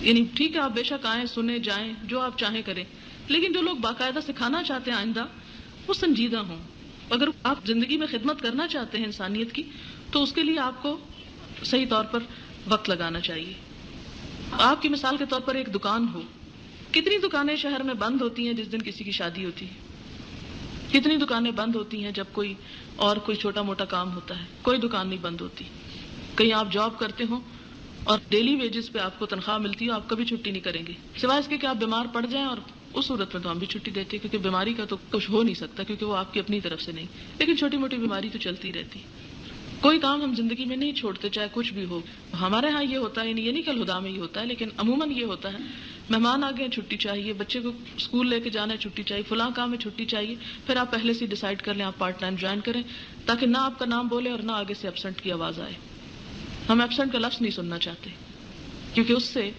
یعنی ٹھیک ہے آپ بے شک آئیں, سنیں, جائیں, جو آپ چاہیں کریں, لیکن جو لوگ باقاعدہ سکھانا چاہتے ہیں آئندہ, وہ سنجیدہ ہوں. اگر آپ زندگی میں خدمت کرنا چاہتے ہیں انسانیت کی, تو اس کے لیے آپ کو صحیح طور پر وقت لگانا چاہیے. آپ کی مثال کے طور پر ایک دکان ہو, کتنی دکانیں شہر میں بند ہوتی ہیں جس دن کسی کی شادی ہوتی ہے, کتنی دکانیں بند ہوتی ہیں جب کوئی چھوٹا موٹا کام ہوتا ہے, کوئی دکان نہیں بند ہوتی. کہیں آپ جاب کرتے ہوں اور ڈیلی ویجز پہ آپ کو تنخواہ ملتی ہو, آپ کبھی چھٹی نہیں کریں گے سوائے اس کے کہ آپ بیمار پڑ جائیں, اور اس صورت میں تو ہم بھی چھٹی دیتے ہیں کیونکہ بیماری کا تو کچھ ہو نہیں سکتا, کیونکہ وہ آپ کی اپنی طرف سے نہیں, لیکن چھوٹی موٹی بیماری تو چلتی رہتی. کوئی کام ہم زندگی میں نہیں چھوڑتے چاہے کچھ بھی ہو. ہمارے ہاں یہ ہوتا ہے, یہ نہیں کہ الہدا میں یہ ہوتا ہے, لیکن عموماً یہ ہوتا ہے, مہمان آ گئے چھٹی چاہیے, بچے کو اسکول لے کے جانا ہے چھٹی چاہیے, فلاں کام میں چھٹی چاہیے. پھر آپ پہلے سے ڈیسائیڈ کر لیں آپ پارٹ ٹائم جوائن کریں, تاکہ نہ آپ کا نام بولے اور نہ آگے سے ایبسنٹ کی آواز آئے. ہم ایبسنٹ کا لفظ نہیں سننا چاہتے, کیونکہ اس سے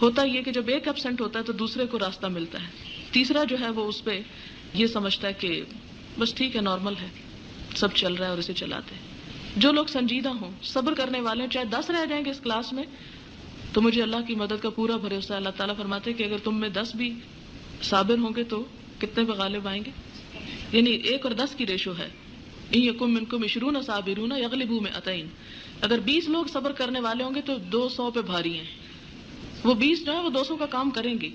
ہوتا یہ کہ جب ایک ایبسنٹ ہوتا ہے تو دوسرے کو راستہ ملتا ہے, تیسرا جو ہے وہ اس پہ یہ سمجھتا ہے کہ بس ٹھیک ہے, نارمل ہے, سب چل رہا ہے اور اسے چلاتے ہیں. جو لوگ سنجیدہ ہوں, صبر کرنے والے ہیں, چاہے 10 رہ جائیں گے اس کلاس میں, تو مجھے اللہ کی مدد کا پورا بھروسہ ہے. اللہ تعالیٰ فرماتے ہیں کہ اگر تم میں 10 بھی صابر ہوں گے تو کتنے پہ غالب آئیں گے, یعنی 1 اور 10 کی ریشو ہے. ان یکم منکم 20 صابرون یغلبوا 200. اگر 20 لوگ صبر کرنے والے ہوں گے تو 200 پہ بھاری ہیں, وہ 20 جو ہے وہ 200 کا کام کریں گے.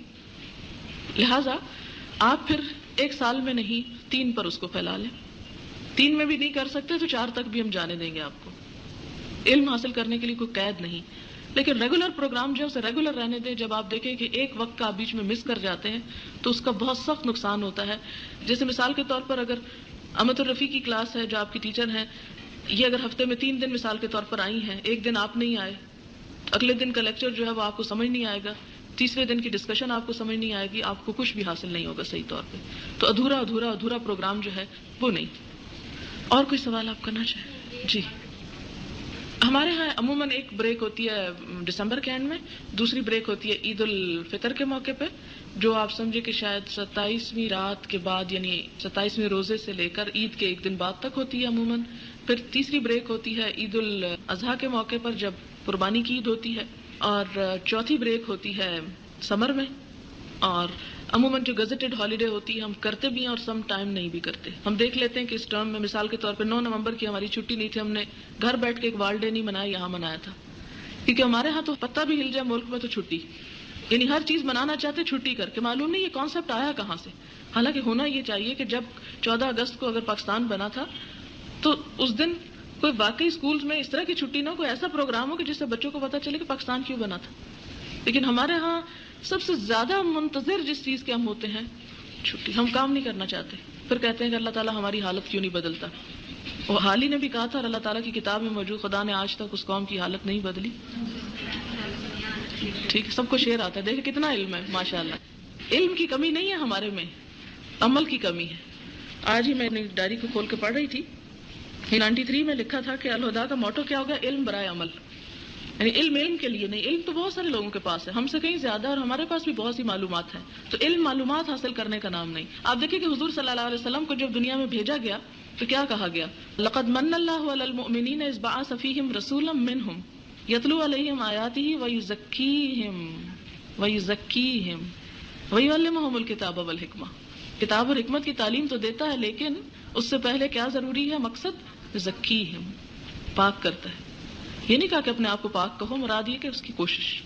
لہٰذا آپ پھر 1 سال میں نہیں 3 پر اس کو پھیلا لیں. 3 میں بھی نہیں کر سکتے تو 4 تک بھی ہم جانے دیں گے آپ کو. علم حاصل کرنے کے لیے کوئی قید نہیں, لیکن ریگولر پروگرام جو ہے اسے ریگولر رہنے دیں. جب آپ دیکھیں کہ ایک وقت کا آپ بیچ میں مس کر جاتے ہیں تو اس کا بہت سخت نقصان ہوتا ہے. جیسے مثال کے طور پر اگر امت الرفیع کی کلاس ہے, جو آپ کی ٹیچر ہیں, یہ اگر ہفتے میں 3 دن مثال کے طور پر آئی ہیں, ایک دن آپ نہیں آئے, اگلے دن کا لیکچر جو ہے وہ آپ کو سمجھ نہیں آئے گا, تیسرے دن کی ڈسکشن آپ کو سمجھ نہیں آئے گی, آپ کو کچھ بھی حاصل نہیں ہوگا صحیح طور پہ. تو ادھورا پروگرام جو ہے وہ نہیں. اور کوئی سوال آپ کرنا چاہیں؟ جی ہمارے ہاں عموماً ایک بریک ہوتی ہے دسمبر کے اینڈ میں، دوسری بریک ہوتی ہے عید الفطر کے موقع پہ، جو آپ سمجھے کہ شاید 27ویں رات کے بعد، یعنی 27ویں روزے سے لے کر عید کے ایک دن بعد تک ہوتی ہے عموماً. پھر تیسری بریک ہوتی ہے عید الاضحیٰ کے موقع پر جب قربانی کی عید ہوتی ہے، اور چوتھی بریک ہوتی ہے سمر میں. اور عموماً جو گزٹڈ ہالیڈے ہوتی ہے ہم کرتے بھی ہیں اور سم ٹائم نہیں بھی کرتے. ہم دیکھ لیتے ہیں کہ اس ٹرم میں مثال کے طور پہ 9 نومبر کی ہماری چھٹی نہیں تھی، ہم نے گھر بیٹھ کے ایک وال ڈے نہیں منایا، یہاں منایا تھا، کیونکہ ہمارے ہاں تو پتہ بھی ہل جائے ملک میں تو چھٹی، یعنی ہر چیز منانا چاہتے چھٹی کر کے. معلوم نہیں یہ کانسیپٹ آیا کہاں سے. حالانکہ ہونا یہ چاہیے کہ جب 14 اگست کو اگر پاکستان بنا تھا تو اس دن کوئی واقعی اسکولز میں اس طرح کی چھٹی نہ ہو، کوئی ایسا پروگرام ہو کہ جس سے بچوں کو پتہ چلے کہ پاکستان کیوں بنا تھا. لیکن ہمارے ہاں سب سے زیادہ منتظر جس چیز کے ہم ہوتے ہیں چھٹی. ہم کام نہیں کرنا چاہتے، پھر کہتے ہیں کہ اللہ تعالیٰ ہماری حالت کیوں نہیں بدلتا. وہ حال ہی نے بھی کہا تھا، اللہ تعالیٰ کی کتاب میں موجود، خدا نے آج تک اس قوم کی حالت نہیں بدلی. ٹھیک ہے، سب کو شعر آتا ہے، دیکھیں کتنا علم ہے ماشاءاللہ. علم کی کمی نہیں ہے ہمارے میں، عمل کی کمی ہے. آج ہی میں نے ڈائری کو کھول کے پڑھ رہی تھی، 93 میں لکھا تھا کہ الہدا کا موٹو کیا ہوگا، علم برائے عمل. یعنی علم کے لیے نہیں، علم تو بہت سارے لوگوں کے پاس ہے، ہم سے کہیں زیادہ، اور ہمارے پاس بھی بہت سی معلومات ہیں. تو علم معلومات حاصل کرنے کا نام نہیں. آپ دیکھیں کہ حضور صلی اللہ علیہ وسلم کو جب دنیا میں بھیجا گیا تو کیا کہا گیا، لقد من اللہ علی المؤمنین اذ بعث فیہم رسولا منہم یتلو علیہم آیاتہ ویزکیہم ویعلمہم الکتاب والحکمہ. کتاب اور حکمت کی تعلیم تو دیتا ہے، لیکن اس سے پہلے کیا ضروری ہے، مقصد یزکیہم، پاک کرتا ہے. یہ نہیں کہا کہ اپنے آپ کو پاک کہو، مراد یہ کہ اس کی کوشش.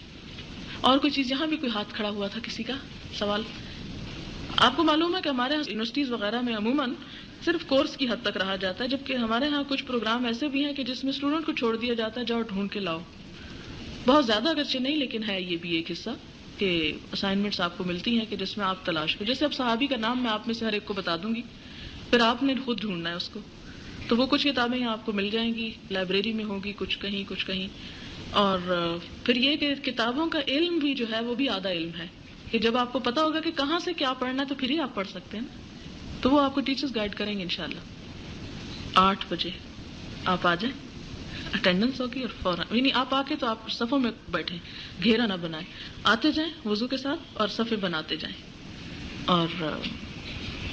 اور کوئی چیز، یہاں بھی کوئی ہاتھ کھڑا ہوا تھا کسی کا سوال. آپ کو معلوم ہے کہ ہمارے یہاں یونیورسٹیز وغیرہ میں عموماً صرف کورس کی حد تک رہا جاتا ہے، جبکہ ہمارے ہاں کچھ پروگرام ایسے بھی ہیں کہ جس میں اسٹوڈنٹ کو چھوڑ دیا جاتا ہے جاؤ ڈھونڈ کے لاؤ. بہت زیادہ اگرچہ نہیں، لیکن ہے یہ بھی ایک حصہ کہ اسائنمنٹس آپ کو ملتی ہیں کہ جس میں آپ تلاش کرو. جیسے اب صحابی کا نام میں آپ میں سے ہر ایک کو بتا دوں گی، پھر آپ نے خود ڈھونڈنا ہے اس کو. تو وہ کچھ کتابیں آپ کو مل جائیں گی، لائبریری میں ہوگی، کچھ کہیں کچھ کہیں. اور پھر یہ کہ کتابوں کا علم بھی جو ہے وہ بھی آدھا علم ہے، کہ جب آپ کو پتا ہوگا کہ کہاں سے کیا پڑھنا ہے تو پھر ہی آپ پڑھ سکتے ہیں نا. تو وہ آپ کو ٹیچرز گائیڈ کریں گے انشاءاللہ. 8 بجے آپ آ جائیں، اٹینڈنس ہوگی اور فوراً، یعنی آپ آ کے تو آپ صفوں میں بیٹھیں، گھیرا نہ بنائیں، آتے جائیں وضو کے ساتھ اور صفیں بناتے جائیں. اور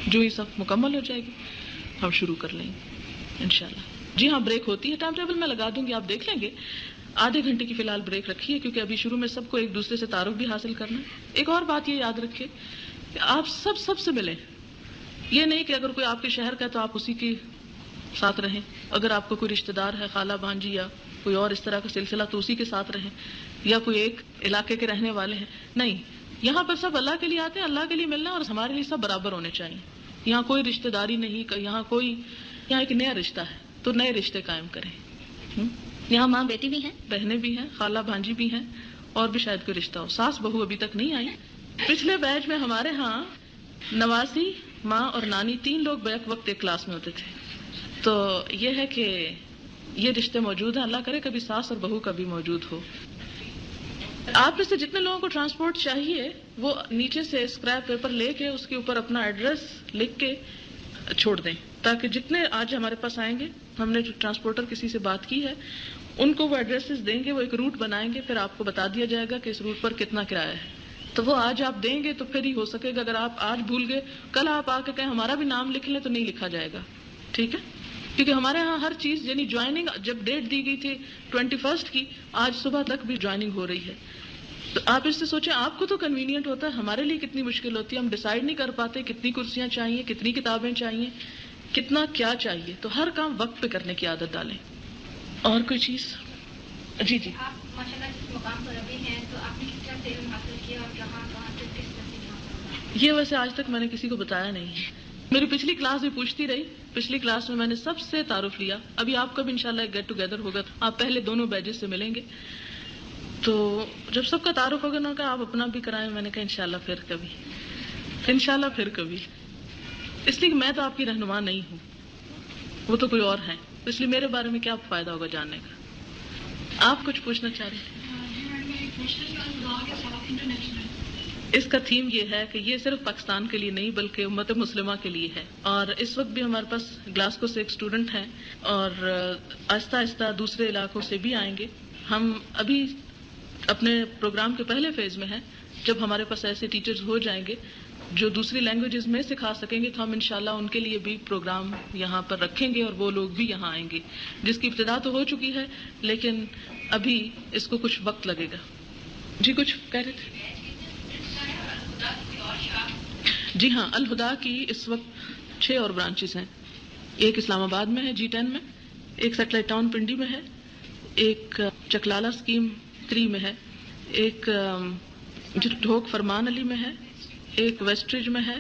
جو یہ صف مکمل ہو جائے گی ہم شروع کر لیں گے انشاءاللہ. جی ہاں، بریک ہوتی ہے، ٹائم ٹیبل میں لگا دوں گی، آپ دیکھ لیں گے. آدھے گھنٹے کی فی الحال بریک رکھی ہے، کیونکہ ابھی شروع میں سب کو ایک دوسرے سے تعارف بھی حاصل کرنا ہے. ایک اور بات یہ یاد رکھیں کہ آپ سب سے ملیں. یہ نہیں کہ اگر کوئی آپ کے شہر کا ہے تو آپ اسی کے ساتھ رہیں، اگر آپ کو کوئی رشتہ دار ہے، خالہ بھانجی یا کوئی اور اس طرح کا سلسلہ، تو اسی کے ساتھ رہیں، یا کوئی ایک علاقے کے رہنے والے ہیں. نہیں، یہاں پر سب اللہ کے لیے آتے ہیں، اللہ کے لیے ملنا، اور ہمارے لیے سب برابر ہونے چاہیے. یہاں کوئی رشتہ داری نہیں، یہاں ایک نیا رشتہ ہے، تو نئے رشتے قائم کریں. یہاں ماں بیٹی بھی ہیں، بہنیں بھی ہیں، خالہ بھانجی بھی ہیں، اور بھی شاید کوئی رشتہ ہو. ساس بہو ابھی تک نہیں آئی. پچھلے بیچ میں ہمارے ہاں نواسی، ماں اور نانی 3 لوگ بیک وقت ایک کلاس میں ہوتے تھے. تو یہ ہے کہ یہ رشتے موجود ہیں، اللہ کرے کبھی ساس اور بہو کا بھی موجود ہو. آپ میں سے جتنے لوگوں کو ٹرانسپورٹ چاہیے وہ نیچے سے اسکریپ پیپر لے کے اس کے اوپر اپنا ایڈریس لکھ کے چھوڑ دیں، تاکہ جتنے آج ہمارے پاس آئیں گے، ہم نے جو ٹرانسپورٹر کسی سے بات کی ہے ان کو وہ ایڈریسز دیں گے، وہ ایک روٹ بنائیں گے، پھر آپ کو بتا دیا جائے گا کہ اس روٹ پر کتنا کرایہ ہے. تو وہ آج آپ دیں گے تو پھر ہی ہو سکے گا. اگر آپ آج بھول گئے، کل آپ آ کے کہیں ہمارا بھی نام لکھ لیں، تو نہیں لکھا جائے گا. ٹھیک ہے، کیونکہ ہمارے ہاں ہر چیز، یعنی جوائننگ جب ڈیٹ دی گئی تھی 21 کی، آج صبح تک بھی جوائننگ ہو رہی ہے. تو آپ اس سے سوچیں، آپ کو تو کنوینئنٹ ہوتا ہے، ہمارے لیے کتنی مشکل ہوتی ہے. ہم ڈیسائیڈ نہیں کر پاتے کتنی کرسیاں چاہیے، کتنی کتابیں چاہیے، کتنا کیا چاہیے. تو ہر کام وقت پہ کرنے کی عادت ڈالیں. اور کوئی چیز؟ جی آپ ماشاءاللہ جس مقام پر ابھی ہیں تو آپ نے کس طرح سے علم حاصل کیا اور کہاں سے کس طرح سے یہاں؟ یہ ویسے آج تک میں نے کسی کو بتایا نہیں ہے. میری پچھلی کلاس بھی پوچھتی رہی، پچھلی کلاس میں میں نے سب سے تعارف لیا. ابھی آپ کا بھی انشاءاللہ ایک گیٹ ٹوگیدر ہوگا، آپ پہلے دونوں بیچز سے ملیں گے. تو جب سب کا تعارف ہوگا نا، کہا آپ اپنا بھی کرائیں. میں نے کہا انشاءاللہ پھر کبھی. اس لیے کہ میں تو آپ کی رہنما نہیں ہوں، وہ تو کوئی اور ہیں. اس لیے میرے بارے میں کیا فائدہ ہوگا جاننے کا. آپ کچھ پوچھنا چاہ رہے ہیں؟ اس کا تھیم یہ ہے کہ یہ صرف پاکستان کے لیے نہیں بلکہ امت مسلمہ کے لیے ہے. اور اس وقت بھی ہمارے پاس گلاسکو سے ایک اسٹوڈنٹ ہیں اور آہستہ آہستہ دوسرے علاقوں سے بھی آئیں گے. ہم ابھی اپنے پروگرام کے پہلے فیز میں ہیں. جب ہمارے پاس ایسے ٹیچرز ہو جائیں گے جو دوسری لینگویجز میں سکھا سکیں گے تو ہم انشاءاللہ ان کے لیے بھی پروگرام یہاں پر رکھیں گے اور وہ لوگ بھی یہاں آئیں گے, جس کی ابتدا تو ہو چکی ہے لیکن ابھی اس کو کچھ وقت لگے گا. جی کچھ کہہ رہے تھے؟ جی ہاں, الہدا کی اس وقت 6 اور برانچز ہیں. ایک اسلام آباد میں ہے G10 میں, ایک سیٹلائٹ ٹاؤن پنڈی میں ہے, ایک چکلالہ اسکیم 3 میں ہے, ایک ڈھوک فرمان علی میں ہے, ایک ویسٹریج میں ہے,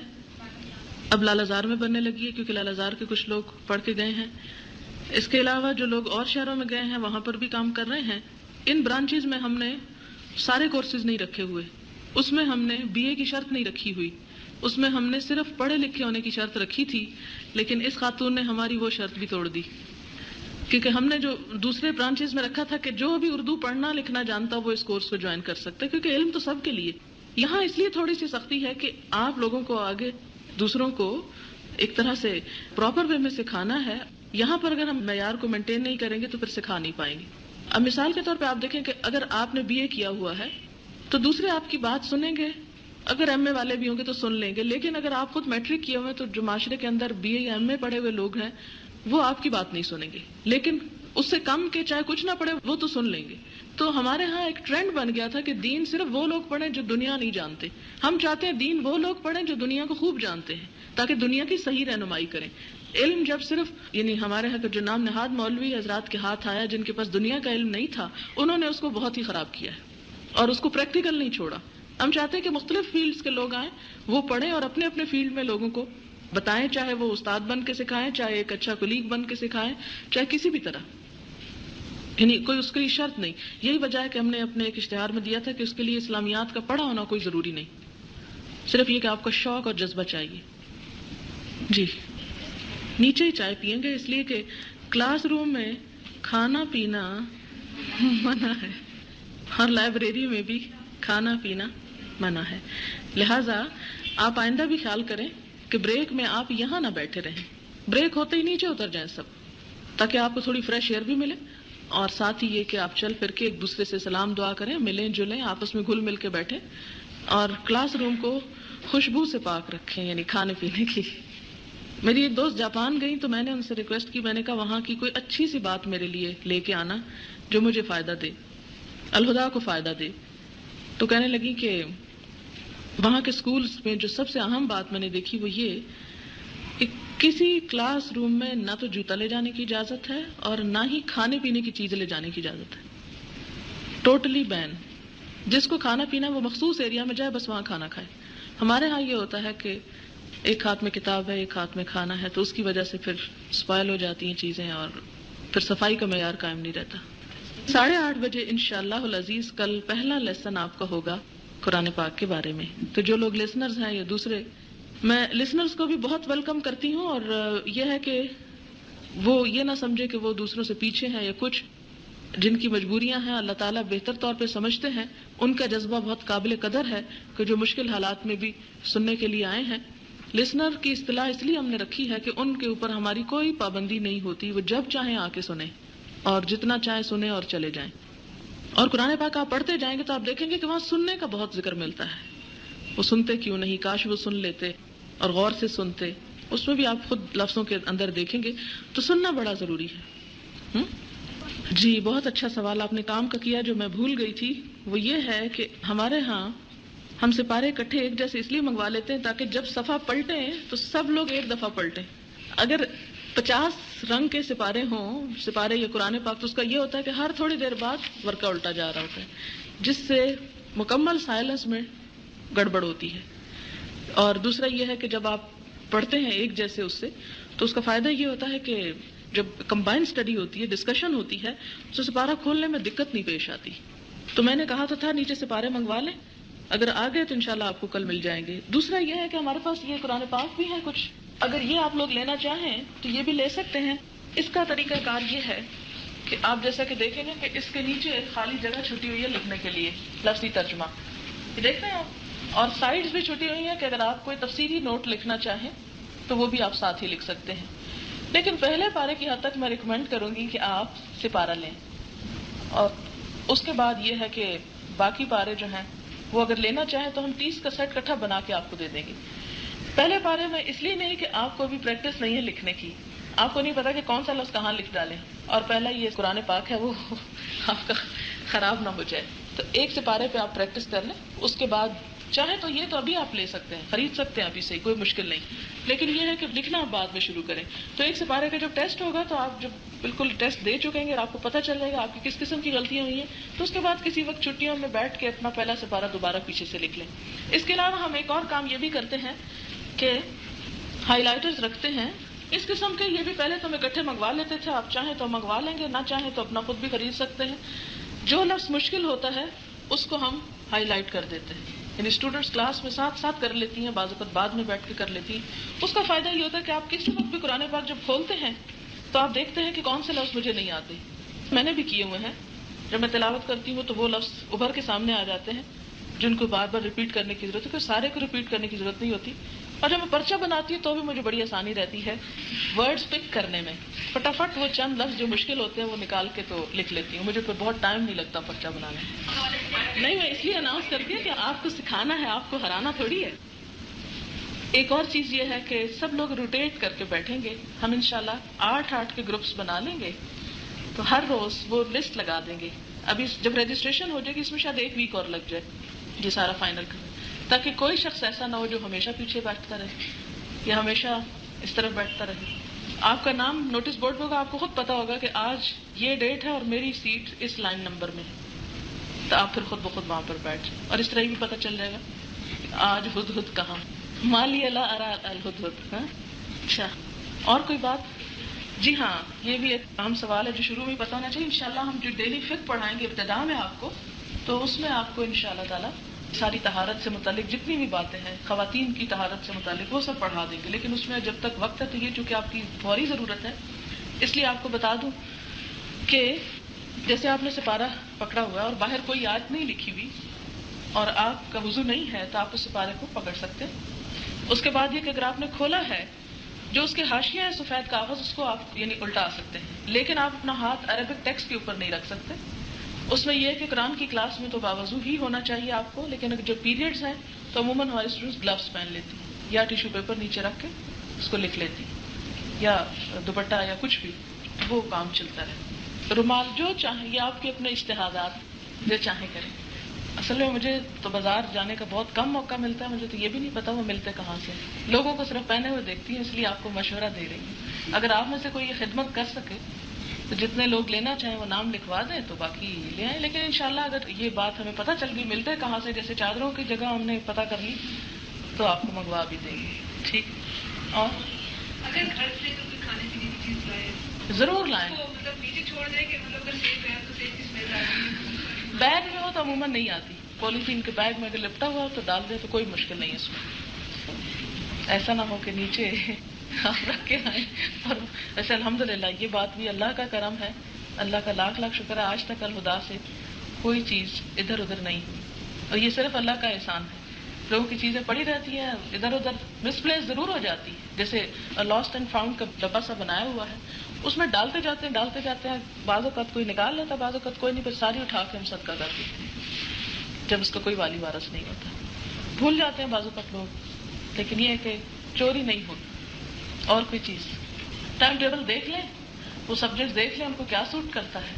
اب لال آزار میں بننے لگی ہے کیونکہ لال آزار کے کچھ لوگ پڑھ کے گئے ہیں. اس کے علاوہ جو لوگ اور شہروں میں گئے ہیں وہاں پر بھی کام کر رہے ہیں. ان برانچز میں ہم نے سارے کورسز نہیں رکھے ہوئے, اس میں ہم نے BA کی شرط نہیں رکھی ہوئی, اس میں ہم نے صرف پڑھے لکھے ہونے کی شرط رکھی تھی, لیکن اس خاتون نے ہماری وہ شرط بھی توڑ دی کیونکہ ہم نے جو دوسرے برانچز میں رکھا تھا کہ جو بھی اردو پڑھنا لکھنا جانتا وہ اس کورس کو جوائن کر سکتے, کیونکہ علم تو سب کے لیے. یہاں اس لیے تھوڑی سی سختی ہے کہ آپ لوگوں کو آگے دوسروں کو ایک طرح سے پراپر وے میں سکھانا ہے. یہاں پر اگر ہم معیار کو مینٹین نہیں کریں گے تو پھر سکھا نہیں پائیں گے. اب مثال کے طور پہ آپ دیکھیں کہ اگر آپ نے BA کیا ہوا ہے تو دوسرے آپ کی بات سنیں گے, اگر MA والے بھی ہوں گے تو سن لیں گے, لیکن اگر آپ خود میٹرک کیے ہوئے تو جو معاشرے کے اندر BA یا MA پڑھے ہوئے لوگ ہیں وہ آپ کی بات نہیں سنیں گے, لیکن اس سے کم کے چاہے کچھ نہ پڑھے وہ تو سن لیں گے. تو ہمارے ہاں ایک ٹرینڈ بن گیا تھا کہ دین صرف وہ لوگ پڑھیں جو دنیا نہیں جانتے. ہم چاہتے ہیں دین وہ لوگ پڑھیں جو دنیا کو خوب جانتے ہیں تاکہ دنیا کی صحیح رہنمائی کریں. علم جب صرف ہمارے یہاں جو نام نہاد مولوی حضرات کے ہاتھ آیا جن کے پاس دنیا کا علم نہیں تھا, انہوں نے اس کو بہت ہی خراب کیا ہے اور اس کو پریکٹیکل نہیں چھوڑا. ہم چاہتے ہیں کہ مختلف فیلڈز کے لوگ آئیں, وہ پڑھیں اور اپنے اپنے فیلڈ میں لوگوں کو بتائیں, چاہے وہ استاد بن کے سکھائیں, چاہے ایک اچھا کولیگ بن کے سکھائیں, چاہے کسی بھی طرح, کوئی اس کے لیے شرط نہیں. یہی وجہ ہے کہ ہم نے اپنے ایک اشتہار میں دیا تھا کہ اس کے لیے اسلامیات کا پڑھا ہونا کوئی ضروری نہیں, صرف یہ کہ آپ کا شوق اور جذبہ چاہیے. جی نیچے ہی چائے پیئیں گے اس لیے کہ کلاس روم میں کھانا پینا منع ہے اور لائبریری میں بھی کھانا پینا منع ہے. لہٰذا آپ آئندہ بھی خیال کریں کہ بریک میں آپ یہاں نہ بیٹھے رہیں, بریک ہوتے ہی نیچے اتر جائیں سب, تاکہ آپ کو تھوڑی فریش ایئر بھی ملے, اور ساتھ ہی یہ کہ آپ چل پھر کے ایک دوسرے سے سلام دعا کریں, ملیں جلیں, آپس میں گھل مل کے بیٹھیں اور کلاس روم کو خوشبو سے پاک رکھیں, کھانے پینے کی. میری ایک دوست جاپان گئی تو میں نے ان سے ریکویسٹ کی, میں نے کہا وہاں کی کوئی اچھی سی بات میرے لیے لے کے آنا جو مجھے فائدہ دے, الہدا کو فائدہ دے. تو کہنے لگی کہ وہاں کے سکولز میں جو سب سے اہم بات میں نے دیکھی وہ یہ کہ کسی کلاس روم میں نہ تو جوتا لے جانے کی اجازت ہے اور نہ ہی کھانے پینے کی چیزیں لے جانے کی اجازت ہے, ٹوٹلی بین. جس کو کھانا پینا وہ مخصوص ایریا میں جائے, بس وہاں کھانا کھائے. ہمارے ہاں یہ ہوتا ہے کہ ایک ہاتھ میں کتاب ہے, ایک ہاتھ میں کھانا ہے, تو اس کی وجہ سے پھر اسپائل ہو جاتی ہیں چیزیں اور پھر صفائی کا معیار قائم نہیں رہتا. 8:30 بجے انشاءاللہ العزیز کل پہلا لیسن آپ کا ہوگا قرآن پاک کے بارے میں. تو جو لوگ لسنرز ہیں یا دوسرے, میں لسنرز کو بھی بہت ویلکم کرتی ہوں, اور یہ ہے کہ وہ یہ نہ سمجھے کہ وہ دوسروں سے پیچھے ہیں یا کچھ. جن کی مجبوریاں ہیں اللہ تعالیٰ بہتر طور پہ سمجھتے ہیں, ان کا جذبہ بہت قابل قدر ہے کہ جو مشکل حالات میں بھی سننے کے لیے آئے ہیں. لسنر کی اصطلاح اس لیے ہم نے رکھی ہے کہ ان کے اوپر ہماری کوئی پابندی نہیں ہوتی, وہ جب چاہیں آ کے سنیں اور جتنا چاہیں سنیں اور چلے جائیں. اور قرآن پاک آپ پڑھتے جائیں گے تو آپ دیکھیں گے کہ وہاں سننے کا بہت ذکر ملتا ہے. وہ سنتے کیوں نہیں, کاش وہ سن لیتے اور غور سے سنتے. اس میں بھی آپ خود لفظوں کے اندر دیکھیں گے, تو سننا بڑا ضروری ہے. جی بہت اچھا سوال آپ نے کام کا کیا. جو میں بھول گئی تھی وہ یہ ہے کہ ہمارے ہاں ہم سپارے اکٹھے ایک جیسے اس لیے منگوا لیتے ہیں تاکہ جب صفحہ پلٹیں تو سب لوگ ایک دفعہ پلٹیں. اگر 50 رنگ کے سپارے ہوں, سپارے یا قرآن پاک, تو اس کا یہ ہوتا ہے کہ ہر تھوڑی دیر بعد ورقہ الٹا جا رہا ہوتا ہے, جس سے مکمل سائلنس میں گڑبڑ ہوتی ہے. اور دوسرا یہ ہے کہ جب آپ پڑھتے ہیں ایک جیسے اس سے, تو اس کا فائدہ یہ ہوتا ہے کہ جب کمبائن اسٹڈی ہوتی ہے, ڈسکشن ہوتی ہے, تو سپارہ کھولنے میں دقت نہیں پیش آتی. تو میں نے کہا تو تھا نیچے سپارے منگوا لیں, اگر آ گئے تو انشاءاللہ آپ کو کل مل جائیں گے. دوسرا یہ ہے کہ ہمارے پاس یہ قرآن پاک بھی ہے کچھ, اگر یہ آپ لوگ لینا چاہیں تو یہ بھی لے سکتے ہیں. اس کا طریقہ کار یہ ہے کہ آپ جیسا کہ دیکھیں گے کہ اس کے نیچے خالی جگہ چھٹی ہوئی ہے لکھنے کے لیے لفظی ترجمہ, یہ دیکھ رہے ہیں آپ, اور سائڈز بھی چھٹی ہوئی ہیں کہ اگر آپ کوئی تفصیلی نوٹ لکھنا چاہیں تو وہ بھی آپ ساتھ ہی لکھ سکتے ہیں. لیکن پہلے پارے کی حد تک میں ریکمینڈ کروں گی کہ آپ سپارہ لیں, اور اس کے بعد یہ ہے کہ باقی پارے جو ہیں وہ اگر لینا چاہیں تو ہم 30 کا سیٹ اکٹھا بنا کے آپ کو دے دیں گے. پہلے پارے میں اس لیے نہیں کہ آپ کو ابھی پریکٹس نہیں ہے لکھنے کی, آپ کو نہیں پتا کہ کون سا لفظ کہاں لکھ ڈالیں, اور پہلا یہ قرآن پاک ہے وہ آپ کا خراب نہ ہو جائے, تو ایک سپارے پہ آپ پریکٹس کر لیں. اس کے بعد چاہے تو یہ تو ابھی آپ لے سکتے ہیں, خرید سکتے ہیں ابھی سے, کوئی مشکل نہیں, لیکن یہ ہے کہ لکھنا آپ بعد میں شروع کریں. تو ایک سپارے کا جب ٹیسٹ ہوگا تو آپ جب بالکل ٹیسٹ دے چکیں گے اور آپ کو پتہ چل جائے گا آپ کی کس قسم کی غلطیاں ہوئی ہیں, تو اس کے بعد کسی وقت چھٹیوں میں بیٹھ کے اپنا پہلا سپارہ دوبارہ پیچھے سے لکھ لیں. اس کے علاوہ ہم ایک اور کام یہ بھی کرتے ہیں کہ ہائی لائٹرز رکھتے ہیں اس قسم کے. یہ بھی پہلے تو ہم اکٹھے منگوا لیتے تھے, آپ چاہیں تو منگوا لیں گے, نہ چاہیں تو اپنا خود بھی خرید سکتے ہیں. جو لفظ مشکل ہوتا ہے اس کو ہم ہائی لائٹ کر دیتے ہیں, یعنی اسٹوڈنٹس کلاس میں ساتھ ساتھ کر لیتی ہیں, بعض اوقات بعد میں بیٹھ کے کر لیتی ہیں. اس کا فائدہ یہ ہوتا ہے کہ آپ کسی وقت بھی قرآن پاک جب کھولتے ہیں تو آپ دیکھتے ہیں کہ کون سے لفظ مجھے نہیں آتے. میں نے بھی کیے ہوئے ہیں, جب میں تلاوت کرتی ہوں تو وہ لفظ ابھر کے سامنے آ جاتے ہیں جن کو بار بار ریپیٹ کرنے کی ضرورت ہے, پھر سارے کو ریپیٹ کرنے کی ضرورت نہیں ہوتی. اور جب میں پرچہ بناتی ہوں تو بھی مجھے بڑی آسانی رہتی ہے ورڈز پک کرنے میں, فٹافٹ وہ چند لفظ جو مشکل ہوتے ہیں وہ نکال کے تو لکھ لیتی ہوں, مجھے پھر بہت ٹائم نہیں لگتا پرچہ بنانے میں. نہیں, میں اس لیے اناؤنس کرتی ہوں کہ آپ کو سکھانا ہے, آپ کو ہرانا تھوڑی ہے. ایک اور چیز یہ ہے کہ سب لوگ روٹیٹ کر کے بیٹھیں گے, ہم انشاءاللہ 8 کے گروپس بنا لیں گے, تو ہر روز وہ لسٹ لگا دیں گے. ابھی جب رجسٹریشن ہو جائے گی اس میں شاید 1 ویک اور لگ جائے یہ سارا فائنل کرنے, تاکہ کوئی شخص ایسا نہ ہو جو ہمیشہ پیچھے بیٹھتا رہے یا ہمیشہ اس طرف بیٹھتا رہے. آپ کا نام نوٹس بورڈ پہ ہوگا, آپ کو خود پتا ہوگا کہ آج یہ ڈیٹ ہے اور میری سیٹ اس لائن نمبر میں ہے, تو آپ پھر خود بخود وہاں پر بیٹھ جائیں. اور اس طرح بھی پتا چل جائے گا آج ہدہد کہاں, مالی اللہ ارا الہدہد. اچھا, اور کوئی بات؟ جی ہاں, یہ بھی ایک اہم سوال ہے جو شروع میں پتہ ہونا چاہیے. انشاءاللہ ہم جو ڈیلی فقہ پڑھائیں گے ابتدا میں آپ کو, تو اس میں آپ کو انشاءاللہ تعالیٰ ساری طہارت سے متعلق جتنی بھی باتیں ہیں, خواتین کی طہارت سے متعلق, وہ سب پڑھا دیں گے. لیکن اس میں جب تک وقت ہے تو یہ چونکہ آپ کی فوری ضرورت ہے, اس لیے آپ کو بتا دوں کہ جیسے آپ نے سپارہ پکڑا ہوا ہے اور باہر کوئی آیت نہیں لکھی ہوئی اور آپ کا وضو نہیں ہے, تو آپ اس سپارے کو پکڑ سکتے ہیں. اس کے بعد یہ کہ اگر آپ نے کھولا ہے, جو اس کے حاشیے ہیں سفید کاغذ, اس کو آپ یعنی الٹا سکتے ہیں, لیکن آپ اپنا ہاتھ عربک ٹیکسٹ کے اوپر نہیں رکھ سکتے. اس میں یہ ہے کہ قرآن کی کلاس میں تو باوضو ہی ہونا چاہیے آپ کو, لیکن اگر جو پیریڈز ہیں تو عموماً ہمارے اسٹوڈنٹس گلوز پہن لیتی ہیں یا ٹیشو پیپر نیچے رکھ کے اس کو لکھ لیتی یا دوپٹہ یا کچھ بھی, وہ کام چلتا رہے. رومال جو چاہیں, یہ آپ کے اپنے اجتہادات, جو چاہیں کریں. اصل میں مجھے تو بازار جانے کا بہت کم موقع ملتا ہے, مجھے تو یہ بھی نہیں پتا وہ ملتے کہاں سے. لوگوں کو صرف پہنے ہوئے دیکھتی ہیں, اس لیے آپ کو مشورہ دے رہی ہوں. اگر آپ میں سے کوئی یہ خدمت کر سکے تو جتنے لوگ لینا چاہیں وہ نام لکھوا دیں, تو باقی لے آئیں. لیکن انشاءاللہ اگر یہ بات ہمیں پتہ چل گئی ملتے کہاں سے, جیسے چادروں کی جگہ ہم نے پتہ کر لی, تو آپ کو منگوا بھی دیں گے. ٹھیک, اور اگر گھر سے کوئی کھانے پینے کی چیز لائے ضرور لائیں. مطلب نیچے چھوڑ دیں کہ مطلب اگر سیف ہے تو سیف کی اسمیل آتی ہے. بیگ میں ہو تو عموماً نہیں آتی, پولیتھین کے بیگ میں اگر لپٹا ہوا ہو تو ڈال دیں, تو کوئی مشکل نہیں ہے اس میں. ایسا نہ ہو کہ نیچے آپ رکھ کے آئیں. اور ویسے الحمدللہ یہ بات بھی اللہ کا کرم ہے, اللہ کا لاکھ لاکھ شکر ہے, آج تک الہدا سے کوئی چیز ادھر ادھر نہیں ہوئی, اور یہ صرف اللہ کا احسان ہے. لوگوں کی چیزیں پڑی رہتی ہیں ادھر ادھر, مس پلیس ضرور ہو جاتی ہے. جیسے لاسٹ اینڈ فاؤنڈ کا ڈبہ سا بنایا ہوا ہے, اس میں ڈالتے جاتے ہیں, بعض اوقات کوئی نکال لیتا, بعض اوقات کوئی نہیں, پھر ساری اٹھا کے ہم صدقہ کر دیتے ہیں جب اس کا کوئی والی وارث نہیں ہوتا. بھول جاتے ہیں بعض اوقات لوگ, لیکن یہ ہے کہ چوری نہیں ہوتی. اور کوئی چیز, ٹائم ٹیبل دیکھ لیں, وہ سبجیکٹ دیکھ لیں ان کو کیا سوٹ کرتا ہے,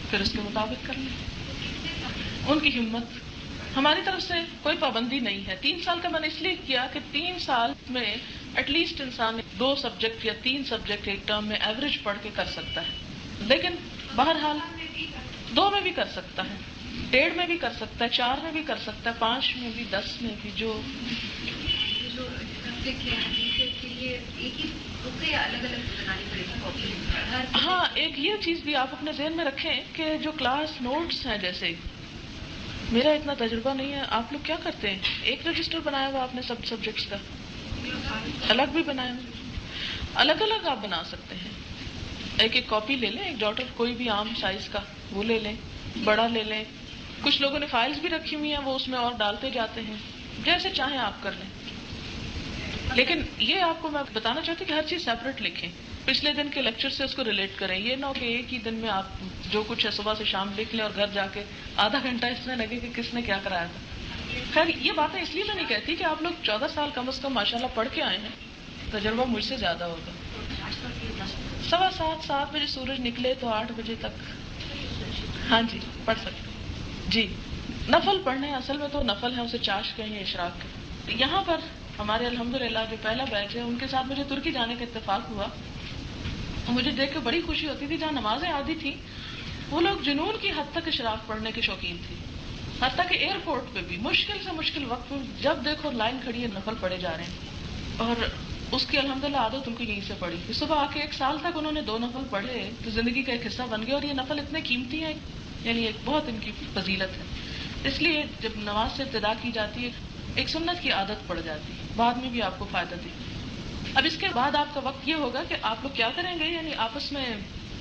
پھر اس کے مطابق کر لیں. ان کی ہمت, ہماری طرف سے کوئی پابندی نہیں ہے. 3 سال کا میں نے اس لیے کیا کہ 3 سال میں ایٹ لیسٹ انسان 2 سبجیکٹ یا 3 سبجیکٹ ایک ٹرم میں ایوریج پڑھ کے کر سکتا ہے. لیکن بہرحال 2 میں بھی کر سکتا ہے, 1.5 میں بھی کر سکتا ہے, 4 میں بھی کر سکتا ہے, 5 میں بھی, 10 میں بھی, جو ہاں. ایک یہ چیز بھی آپ اپنے ذہن میں رکھیں کہ جو کلاس نوٹس ہیں, جیسے میرا اتنا تجربہ نہیں ہے, آپ لوگ کیا کرتے ہیں, ایک رجسٹر بنایا ہوا آپ نے سب سبجیکٹس کا, الگ بھی بنایا ہوا, الگ الگ آپ بنا سکتے ہیں. ایک ایک کاپی لے لیں, ایک ڈاٹر کوئی بھی عام سائز کا وہ لے لیں, بڑا لے لیں. کچھ لوگوں نے فائلز بھی رکھی ہوئی ہیں, وہ اس میں اور ڈالتے جاتے ہیں, جیسے چاہیں آپ کر لیں. لیکن یہ آپ کو میں بتانا چاہتی ہوں کہ ہر چیز سیپریٹ لکھیں. پچھلے دن کے لیکچر سے اس کو ریلیٹ کریں. یہ نہ ہو کہ ایک ہی دن میں آپ جو کچھ ہے صبح سے شام لکھ لیں اور گھر جا کے آدھا گھنٹہ اس میں لگے کہ کس نے کیا کرایا تھا. خیر یہ باتیں اس لیے میں نہیں کہتی کہ آپ لوگ 14 سال کم از کم ماشاءاللہ پڑھ کے آئے ہیں, تجربہ مجھ سے زیادہ ہوگا. 7:15 7 بجے سورج نکلے تو 8 بجے تک ہاں جی پڑھ سکتے. جی نفل پڑھنے اصل میں تو نفل ہے, اسے چاشت کہیں اشراق کہیں. یہاں پر ہمارے الحمدللہ جو پہلا بیچ ہے ان کے ساتھ مجھے ترکی جانے کا اتفاق ہوا. مجھے دیکھ کے بڑی خوشی ہوتی تھی, جہاں نمازیں آدھی تھیں وہ لوگ جنون کی حد تک اشراق پڑھنے کے شوقین تھے. حتیٰ کہ ایئرپورٹ پہ بھی مشکل سے مشکل وقت میں جب دیکھو لائن کھڑی ہے نفل پڑھے جا رہے ہیں. اور اس کی الحمدللہ عادت ان کو یہیں سے پڑی. صبح آ کے 1 سال تک انہوں نے 2 نفل پڑھے تو زندگی کا ایک حصہ بن گیا. اور یہ نفل اتنے قیمتی ہیں, یعنی ایک بہت ان کی فضیلت ہے. اس لیے جب نماز سے ابتدا کی جاتی ہے ایک سنت کی عادت پڑ جاتی ہے, بعد میں بھی آپ کو فائدہ دے. اب اس کے بعد آپ کا وقت یہ ہوگا کہ آپ لوگ کیا کریں گے, یعنی آپس میں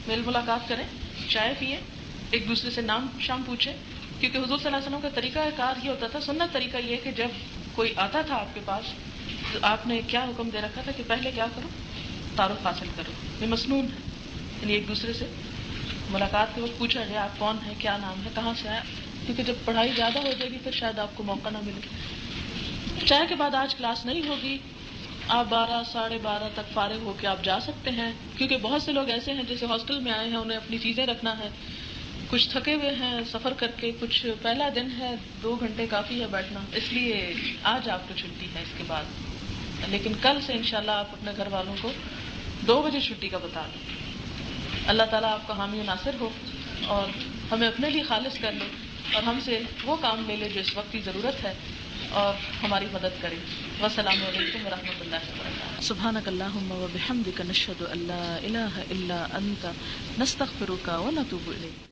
میل ملاقات کریں, چائے پئیں, ایک دوسرے سے نام شام پوچھیں. کیونکہ حضور صلی اللہ علیہ وسلم کا طریقہ کار یہ ہوتا تھا, سنت طریقہ یہ کہ جب کوئی آتا تھا آپ کے پاس تو آپ نے کیا حکم دے رکھا تھا کہ پہلے کیا کرو, تعارف حاصل کرو. یہ مسنون ہے, یعنی ایک دوسرے سے ملاقات کے وقت پوچھا جائے آپ کون ہیں, کیا نام ہے, کہاں سے آئے. کیونکہ جب پڑھائی زیادہ ہو جائے گی پھر شاید آپ کو موقع نہ ملے. چائے کے بعد آج کلاس نہیں ہوگی, آپ 12 ساڑھے 12 تک فارغ ہو کے آپ جا سکتے ہیں. کیونکہ بہت سے لوگ ایسے ہیں جیسے ہاسٹل میں آئے ہیں, انہیں اپنی چیزیں رکھنا ہے, کچھ تھکے ہوئے ہیں سفر کر کے, کچھ پہلا دن ہے 2 گھنٹے کافی ہے بیٹھنا, اس لیے آج آپ کو چھٹی ہے اس کے بعد. لیکن کل سے انشاءاللہ آپ اپنے گھر والوں کو 2 بجے چھٹی کا بتا دیں. اللہ تعالیٰ آپ کا حامی و ناصر ہو اور ہمیں اپنے لیے خالص کر لے اور ہم سے وہ کام لے لے جو اس وقت کی ضرورت ہے اور ہماری مدد کرے. والسلام علیکم ورحمۃ اللہ وبرکاتہ. سبحانک اللہم و بحمدک نشہد ان لا الہ الا انت نستغفرک و نتوب الیک.